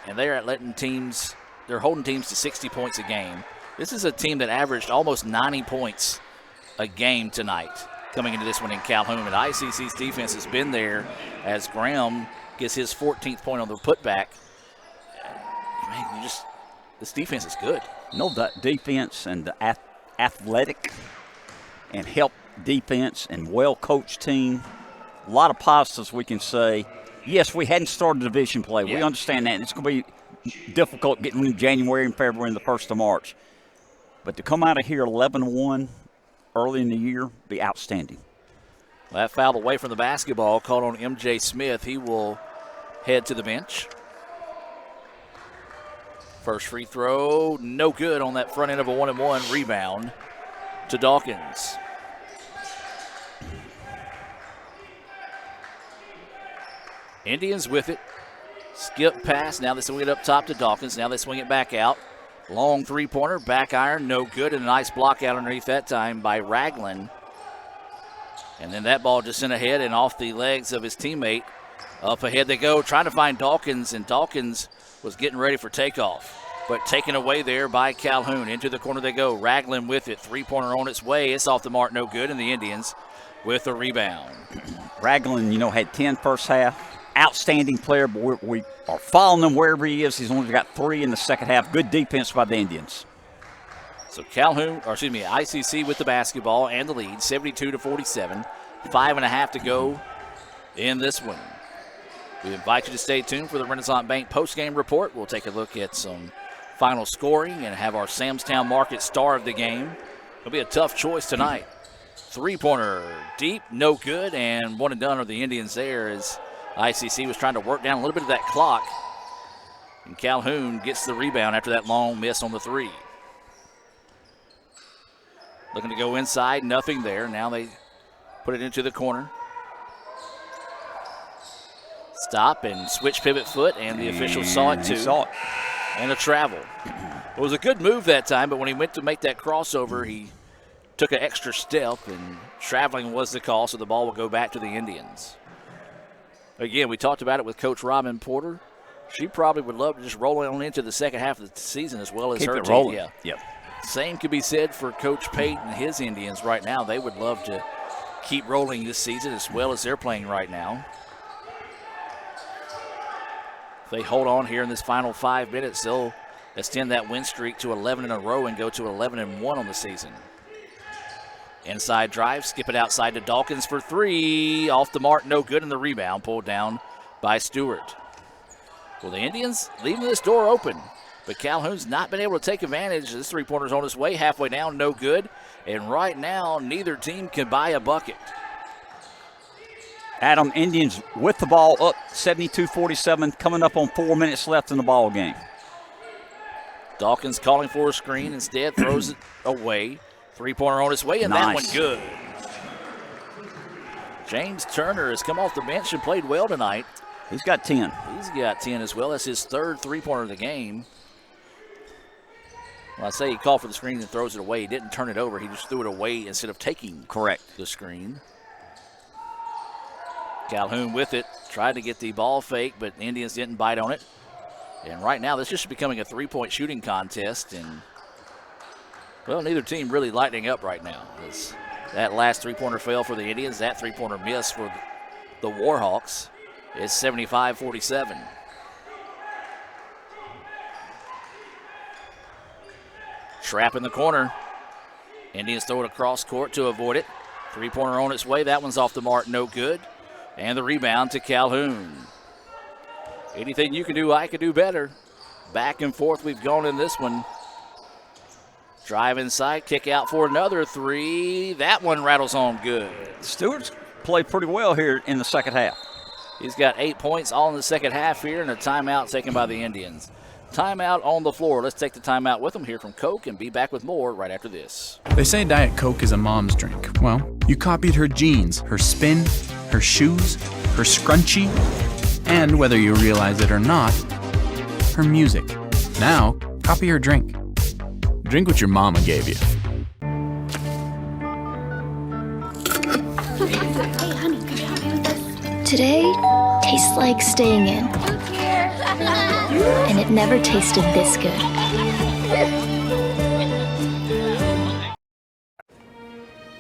and they're holding teams to 60 points a game. This is a team that averaged almost 90 points a game tonight coming into this one in Calhoun. And ICC's defense has been there as Graham gets his 14th point on the putback. Man, this defense is good. No, that defense and the athletic and help defense and well-coached team, a lot of positives we can say. Yes, we hadn't started division play. Yeah. We understand that. It's going to be difficult getting in January and February and the 1st of March. But to come out of here 11-1 early in the year, be outstanding. That foul away from the basketball called on M.J. Smith. He will head to the bench. First free throw, no good on that front end of a 1-and-1 rebound to Dawkins. Indians with it. Skip pass. Now they swing it up top to Dawkins. Now they swing it back out. Long three-pointer, back iron, no good. And a nice block out underneath that time by Ragland. And then that ball just sent ahead and off the legs of his teammate. Up ahead they go, trying to find Dawkins, and Dawkins was getting ready for takeoff. But taken away there by Calhoun. Into the corner they go. Ragland with it. Three-pointer on its way. It's off the mark, no good. And the Indians with a rebound. Ragland, had 10 first half. Outstanding player, but we are following him wherever he is. He's only got 3 in the second half. Good defense by the Indians. So ICC with the basketball and the lead, 72-47. 5.5 to go in this one. We invite you to stay tuned for the Renaissance Bank postgame report. We'll take a look at some final scoring and have our Samstown Market star of the game. It'll be a tough choice tonight. Three-pointer deep, no good, and one and done are the Indians there as ICC was trying to work down a little bit of that clock. And Calhoun gets the rebound after that long miss on the three. Looking to go inside, nothing there. Now they put it into the corner. Stop and switch pivot foot, and the official saw it too. Saw it. And a travel. It was a good move that time, but when he went to make that crossover, he took an extra step, and traveling was the call, so the ball will go back to the Indians. Again, we talked about it with Coach Robin Porter. She probably would love to just roll on into the second half of the season as well as Keep her it team. rolling. Yeah. Yep. Same could be said for Coach Pate and his Indians right now. They would love to keep rolling this season as well as they're playing right now. If they hold on here in this final 5 minutes, they'll extend that win streak to 11 in a row and go to 11-1 on the season. Inside drive, skip it outside to Dawkins for three. Off the mark, no good, and the rebound pulled down by Stewart. Well, the Indians leaving this door open, but Calhoun's not been able to take advantage. This three-pointer's on its way, halfway down, no good. And right now, neither team can buy a bucket. Adam, Indians with the ball up 72-47, coming up on 4 minutes left in the ball game. Dawkins calling for a screen, instead throws it away. Three-pointer on its way, and that one good. James Turner has come off the bench and played well tonight. He's got 10. He's got 10 as well. That's his third three-pointer of the game. Well, I say he called for the screen and throws it away. He didn't turn it over. He just threw it away instead of taking the screen. Calhoun with it, tried to get the ball fake, but the Indians didn't bite on it. And right now, this is just becoming a three-point shooting contest. And, well, neither team really lightening up right now. That last three-pointer fail for the Indians. That three-pointer miss for the Warhawks. It's 75-47. Trap in the corner. Indians throw it across court to avoid it. Three-pointer on its way. That one's off the mark, no good. And the rebound to Calhoun. Anything you can do, I can do better. Back and forth we've gone in this one. Drive inside, kick out for another three. That one rattles on good. Stewart's played pretty well here in the second half. He's got 8 points all in the second half here, and a timeout taken by the Indians. Timeout on the floor. Let's take the timeout with them. Hear from Coke and be back with more right after this. They say Diet Coke is a mom's drink. Well, you copied her jeans, her spin, her shoes, her scrunchie, and whether you realize it or not, her music. Now, copy her drink. Drink what your mama gave you. Hey, honey, could you help me with this? Today tastes like staying in. And it never tasted this good.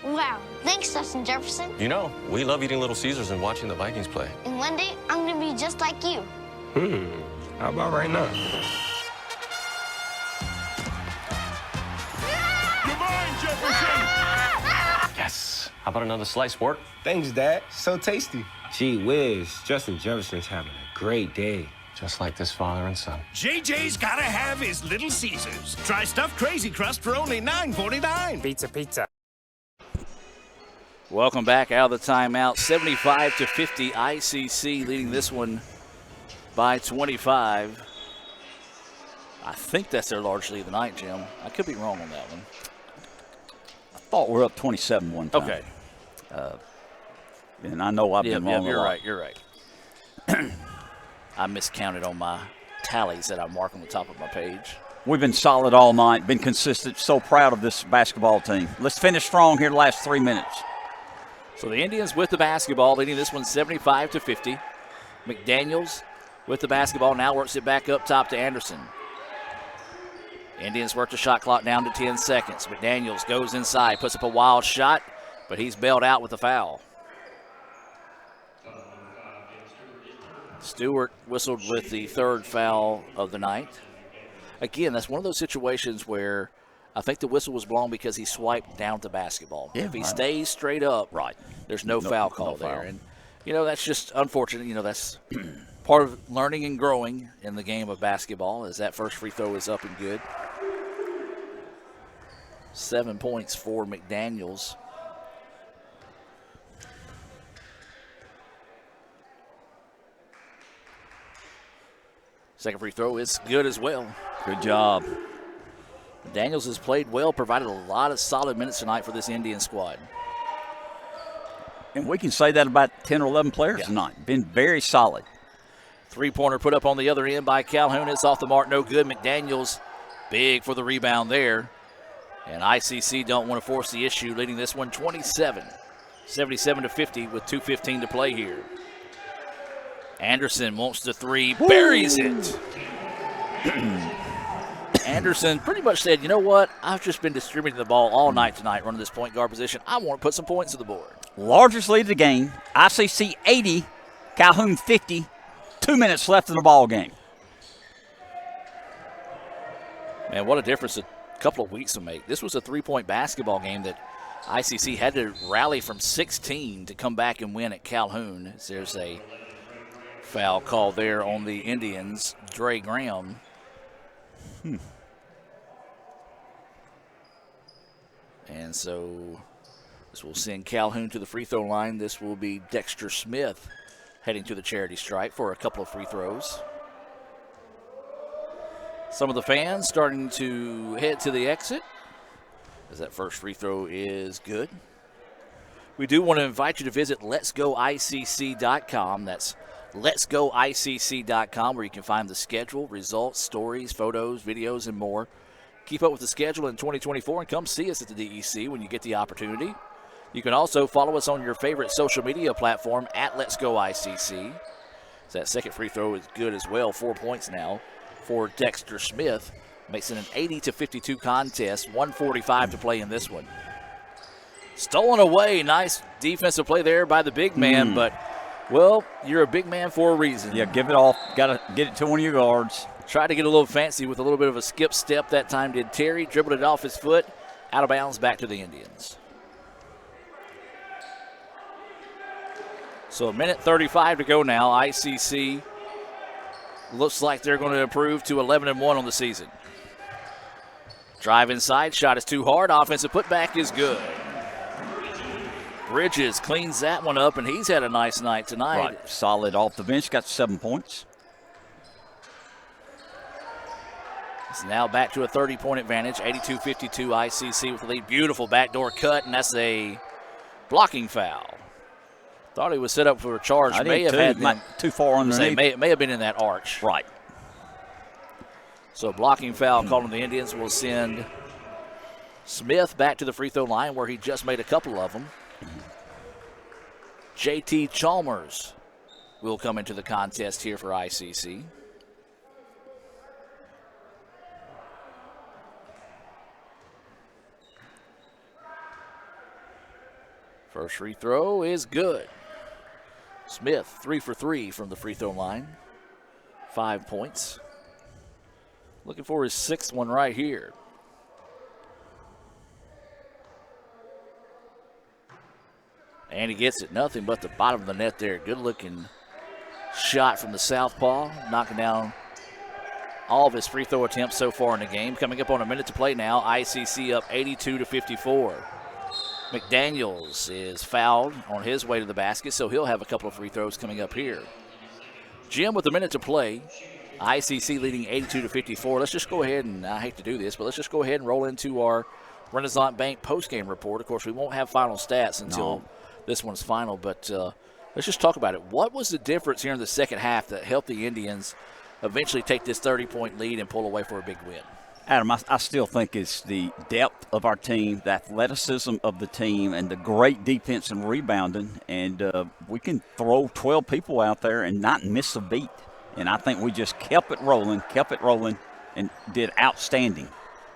Wow, thanks, Justin Jefferson. You know, we love eating Little Caesars and watching the Vikings play. And one day, I'm gonna be just like you. How about right now? Yes. How about another slice, sport? Thanks, Dad. So tasty. Gee whiz, Justin Jefferson's having a great day. Just like this father and son. JJ's gotta have his Little Caesars. Try stuffed crazy crust for only $9.49. Pizza, pizza. Welcome back out of the timeout. 75-50, ICC leading this one by 25. I think that's their largest lead of the night, Jim. I could be wrong on that one. I thought we were up 27 one time. Okay. And I know I've been wrong. You're right. You're right. I miscounted on my tallies that I mark on the top of my page. We've been solid all night, been consistent. So proud of this basketball team. Let's finish strong here the last 3 minutes. So the Indians with the basketball, leading this one 75-50. McDaniels with the basketball, now works it back up top to Anderson. Indians work the shot clock down to 10 seconds. McDaniels goes inside, puts up a wild shot, but he's bailed out with a foul. Stewart whistled with the third foul of the night. Again, that's one of those situations where I think the whistle was blown because he swiped down to basketball. Yeah, if he stays straight up, there's no foul call there. And, that's just unfortunate. That's part of learning and growing in the game of basketball as that first free throw is up and good. 7 points for McDaniels. Second free throw is good as well. Good job. Daniels has played well, provided a lot of solid minutes tonight for this Indian squad. And we can say that about 10 or 11 players tonight. Been very solid. Three-pointer put up on the other end by Calhoun. It's off the mark, no good. McDaniels big for the rebound there. And ICC don't want to force the issue, leading this one 77-50 with 2:15 to play here. Anderson wants the three, buries it. Anderson pretty much said, you know what? I've just been distributing the ball all night tonight, running this point guard position. I want to put some points to the board. Largest lead of the game. ICC 80, Calhoun 50. 2 minutes left in the ball game. Man, what a difference a couple of weeks will make. This was a three-point basketball game that ICC had to rally from 16 to come back and win at Calhoun. There's a foul call there on the Indians. Dre Graham. And so this will send Calhoun to the free throw line. This will be Dexter Smith heading to the charity stripe for a couple of free throws. Some of the fans starting to head to the exit as that first free throw is good. We do want to invite you to visit letsgoicc.com. That's letsgoicc.com, where you can find the schedule, results, stories, photos, videos, and more. keep up with the schedule in 2024 and come see us at the DEC when you get the opportunity. You can also follow us on your favorite social media platform at Let's Go ICC. So that second free throw is good as well. 4 points now for Dexter Smith. Makes it an 80-52 contest. 1:45 to play in this one. Stolen away. Nice defensive play there by the big man, but, well, you're a big man for a reason. Yeah, give it off. Got to get it to one of your guards. Tried to get a little fancy with a little bit of a skip step that time did Terry. Dribbled it off his foot. Out of bounds, back to the Indians. So 1:35 to go now. ICC looks like they're going to improve to 11-1 on the season. Drive inside. Shot is too hard. Offensive putback is good. Bridges cleans that one up, and he's had a nice night tonight. Right. Solid off the bench. Got 7 points. It's now back to a 30-point advantage. 82-52 ICC with the lead. Beautiful backdoor cut, and that's a blocking foul. Thought he was set up for a charge. May have had them too far underneath. May have been in that arch. Right. So blocking foul called on the Indians will send Smith back to the free throw line where he just made a couple of them. JT Chalmers will come into the contest here for ICC. First free throw is good. Smith 3 for 3 from the free throw line. 5 points. Looking for his 6th one right here. And he gets it. Nothing but the bottom of the net there. Good looking shot from the southpaw. Knocking down all of his free throw attempts so far in the game. Coming up on a minute to play now. ICC up 82-54. McDaniels is fouled on his way to the basket, so he'll have a couple of free throws coming up here. Jim with a minute to play. ICC leading 82-54. Let's just go ahead and, I hate to do this, but let's just go ahead and roll into our Renaissance Bank postgame report. Of course, we won't have final stats until this one's final, but let's just talk about it. What was the difference here in the second half that helped the Indians eventually take this 30-point lead and pull away for a big win? Adam, I still think it's the depth of our team, the athleticism of the team, and the great defense and rebounding. And we can throw 12 people out there and not miss a beat. And I think we just kept it rolling, and did outstanding.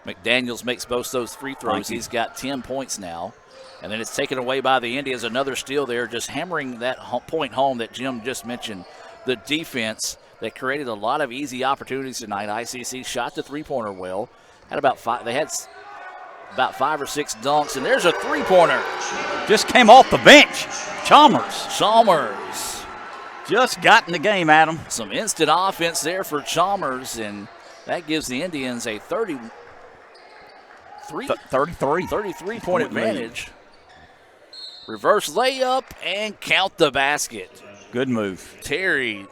McDaniels makes both those free throws. He's got 10 points now. And then it's taken away by the Indians. Another steal there, just hammering that point home that Jim just mentioned. The defense that created a lot of easy opportunities tonight. ICC shot the three-pointer well. They had about 5 or 6 dunks, and there's a three-pointer. Just came off the bench. Chalmers. Just got in the game, Adam. Some instant offense there for Chalmers, and that gives the Indians a 33-point advantage. Reverse layup and count the basket. Good move. Terry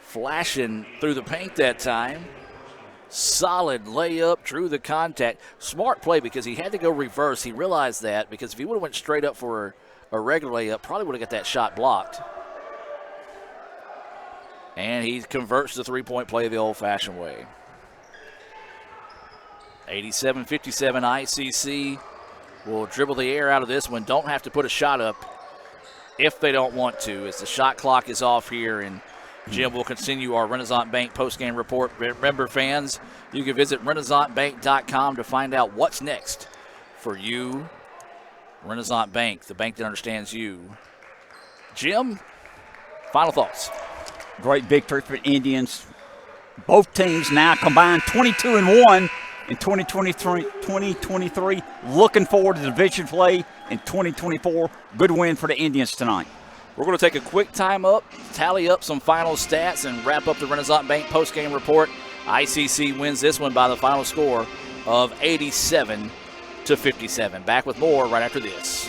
flashing through the paint that time. Solid layup, drew the contact. Smart play because he had to go reverse. He realized that because if he would have went straight up for a regular layup, probably would have got that shot blocked. And he converts the three-point play the old-fashioned way. 87-57 ICC will dribble the air out of this one. Don't have to put a shot up if they don't want to, as the shot clock is off here, and Jim will continue our Renaissance Bank postgame report. Remember, fans, you can visit RenaissanceBank.com to find out what's next for you. Renaissance Bank, the bank that understands you. Jim, final thoughts. Great victory for the Indians. Both teams now combined 22-1 in 2023. Looking forward to division play in 2024. Good win for the Indians tonight. We're going to take a quick time up, tally up some final stats, and wrap up the Renaissance Bank postgame report. ICC wins this one by the final score of 87-57. Back with more right after this.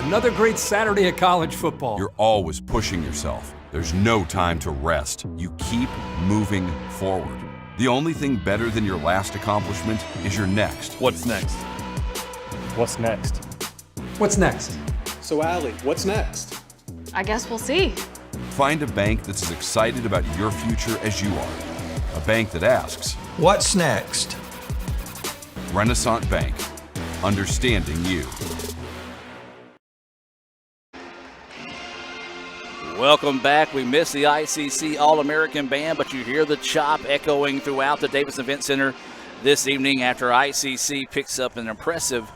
Another great Saturday of college football. You're always pushing yourself. There's no time to rest. You keep moving forward. The only thing better than your last accomplishment is your next. What's next? What's next? What's next? So, Allie, what's next? I guess we'll see. Find a bank that's as excited about your future as you are. A bank that asks, What's next? Renaissance Bank, understanding you. Welcome back. We missed the ICC All-American Band, but you hear the chop echoing throughout the Davis Event Center this evening after ICC picks up an impressive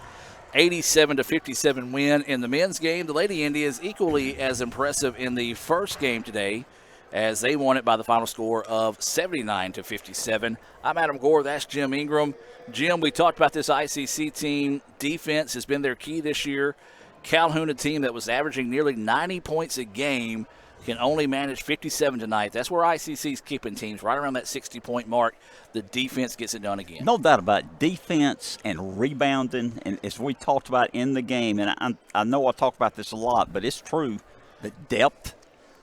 87-57 win in the men's game. The Lady Indians equally as impressive in the first game today as they won it by the final score of 79-57. I'm Adam Gore. That's Jim Ingram. Jim, we talked about this ICC team. Defense has been their key this year. Calhoun, a team that was averaging nearly 90 points a game, can only manage 57 tonight. That's where ICC's keeping teams right around that 60-point mark. The defense gets it done again. No doubt about it. Defense and rebounding, and as we talked about in the game, and I know I talk about this a lot, but it's true, the depth,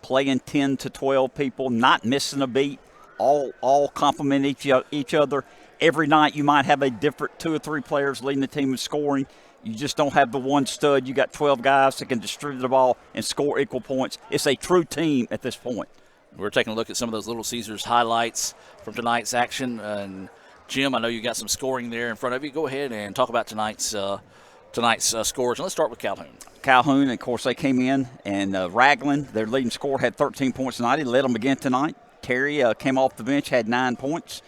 playing 10 to 12 people, not missing a beat, all complement each other. Every night you might have a different 2 or 3 players leading the team in scoring. You just don't have the one stud. You got 12 guys that can distribute the ball and score equal points. It's a true team at this point. We're taking a look at some of those Little Caesars highlights from tonight's action. And Jim, I know you got some scoring there in front of you. Go ahead and talk about tonight's scores. And let's start with Calhoun. Calhoun, of course, they came in, and Ragland, their leading scorer, had 13 points tonight. He led them again tonight. Terry came off the bench, had 9 points.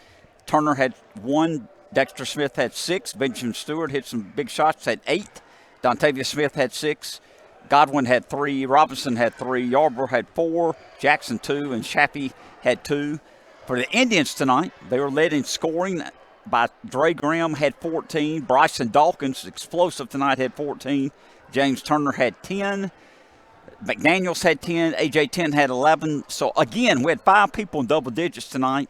Turner had 1. Dexter Smith had 6. Benjamin Stewart hit some big shots, had 8. Dontavia Smith had 6. Godwin had 3. Robinson had 3. Yarborough had 4. Jackson 2. And Shappy had 2. For the Indians tonight, they were led in scoring by Dre Graham, had 14. Bryson Dawkins, explosive tonight, had 14. James Turner had 10. McDaniels had 10. A.J. 10 had 11. So, again, we had 5 people in double digits tonight.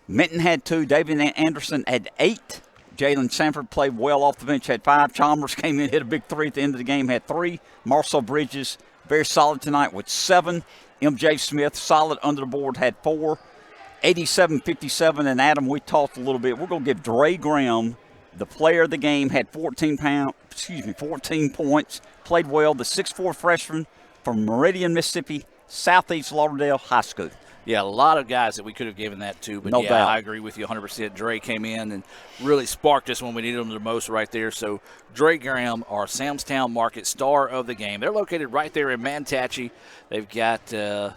Minton had 2. David Anderson had 8. Jalen Sanford played well off the bench, had 5. Chalmers came in, hit a big 3 at the end of the game, had 3. Marcel Bridges, very solid tonight with 7. M.J. Smith, solid under the board, had 4. 87-57, and Adam, we talked a little bit. We're going to give Dre Graham, the player of the game, had 14 points, played well. The 6'4 freshman from Meridian, Mississippi, Southeast Lauderdale High School. Yeah, a lot of guys that we could have given that to, but no doubt. I agree with you 100%. Dre came in and really sparked us when we needed him the most right there. So Dre Graham, our Samstown Market star of the game. They're located right there in Manatee. They've got some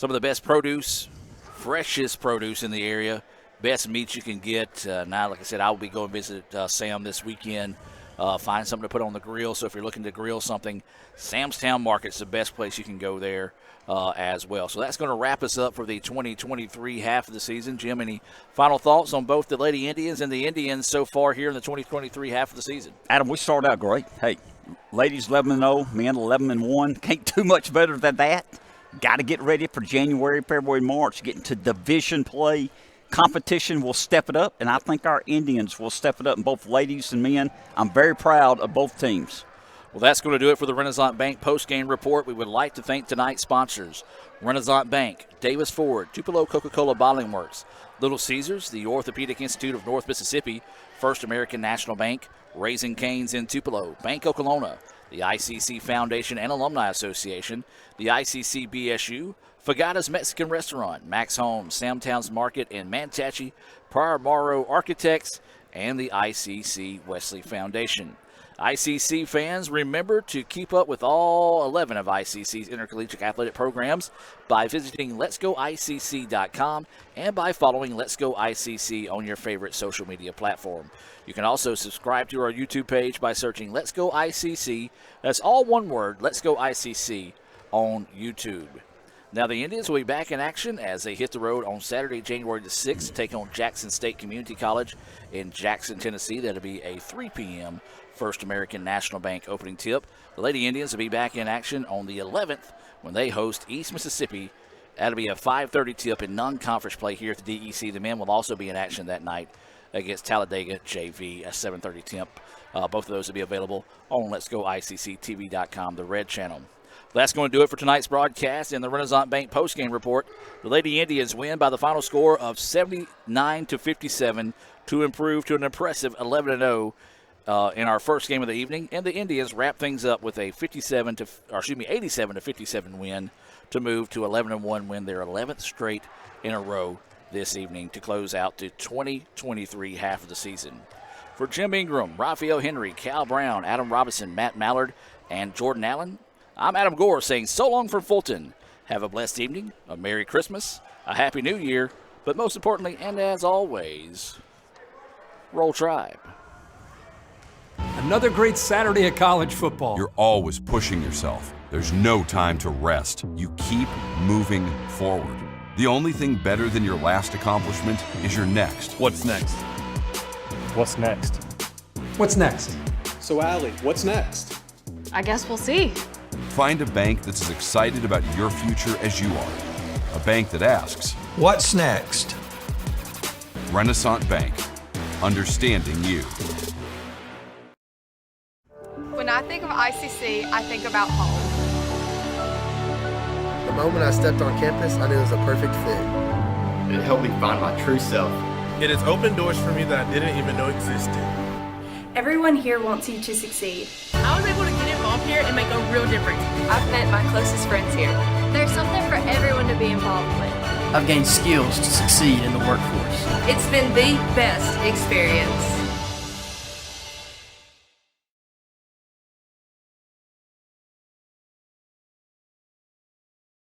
of the best produce, freshest produce in the area, best meat you can get. Now, like I said, I will be going to visit Sam this weekend, find something to put on the grill. So if you're looking to grill something, Samstown Market's the best place you can go there. As well. So that's going to wrap us up for the 2023 half of the season. Jim, any final thoughts on both the Lady Indians and the Indians so far here in the 2023 half of the season? Adam, we started out great. Hey, ladies 11-0, men 11-1. Can't do much better than that. Got to get ready for January, February, March, get into division play. Competition will step it up, and I think our Indians will step it up in both ladies and men. I'm very proud of both teams. Well, that's going to do it for the Renaissance Bank post-game report. We would like to thank tonight's sponsors, Renaissance Bank, Davis Ford, Tupelo Coca-Cola Bottling Works, Little Caesars, the Orthopedic Institute of North Mississippi, First American National Bank, Raising Cane's in Tupelo, Bank Okolona, the ICC Foundation and Alumni Association, the ICC BSU, Fagata's Mexican Restaurant, Max Homes, Samtown's Market in Manatee, Prior Morrow Architects, and the ICC Wesley Foundation. ICC fans, remember to keep up with all 11 of ICC's intercollegiate athletic programs by visiting letsgoicc.com and by following Let's Go ICC on your favorite social media platform. You can also subscribe to our YouTube page by searching Let's Go ICC. That's all one word, Let's Go ICC on YouTube. Now the Indians will be back in action as they hit the road on Saturday, January the 6th, to take on Jackson State Community College in Jackson, Tennessee. That'll be a 3 p.m. First American National Bank opening tip. The Lady Indians will be back in action on the 11th when they host East Mississippi. That'll be a 5:30 tip in non-conference play here at the DEC. The men will also be in action that night against Talladega JV at 7:30 tip. Both of those will be available on letsgoicctv.com, the red channel. That's going to do it for tonight's broadcast in the Renaissance Bank postgame report. The Lady Indians win by the final score of 79-57 to improve to an impressive 11-0 in our first game of the evening, and the Indians wrap things up with a 87-57 win to move to 11-1, win their 11th straight in a row this evening to close out the 2023 half of the season. For Jim Ingram, Raphael Henry, Cal Brown, Adam Robinson, Matt Mallard, and Jordan Allen, I'm Adam Gore saying so long from Fulton. Have a blessed evening, a Merry Christmas, a Happy New Year, but most importantly, and as always, Roll Tribe. Another great Saturday of college football. You're always pushing yourself. There's no time to rest. You keep moving forward. The only thing better than your last accomplishment is your next. What's next? What's next? What's next? So, Allie, what's next? I guess we'll see. Find a bank that's as excited about your future as you are. A bank that asks, what's next? Renaissance Bank, understanding you. When I think of ICC, I think about home. The moment I stepped on campus, I knew it was a perfect fit. It helped me find my true self. It has opened doors for me that I didn't even know existed. Everyone here wants you to succeed. I was able to get involved here and make a real difference. I've met my closest friends here. There's something for everyone to be involved with. I've gained skills to succeed in the workforce. It's been the best experience.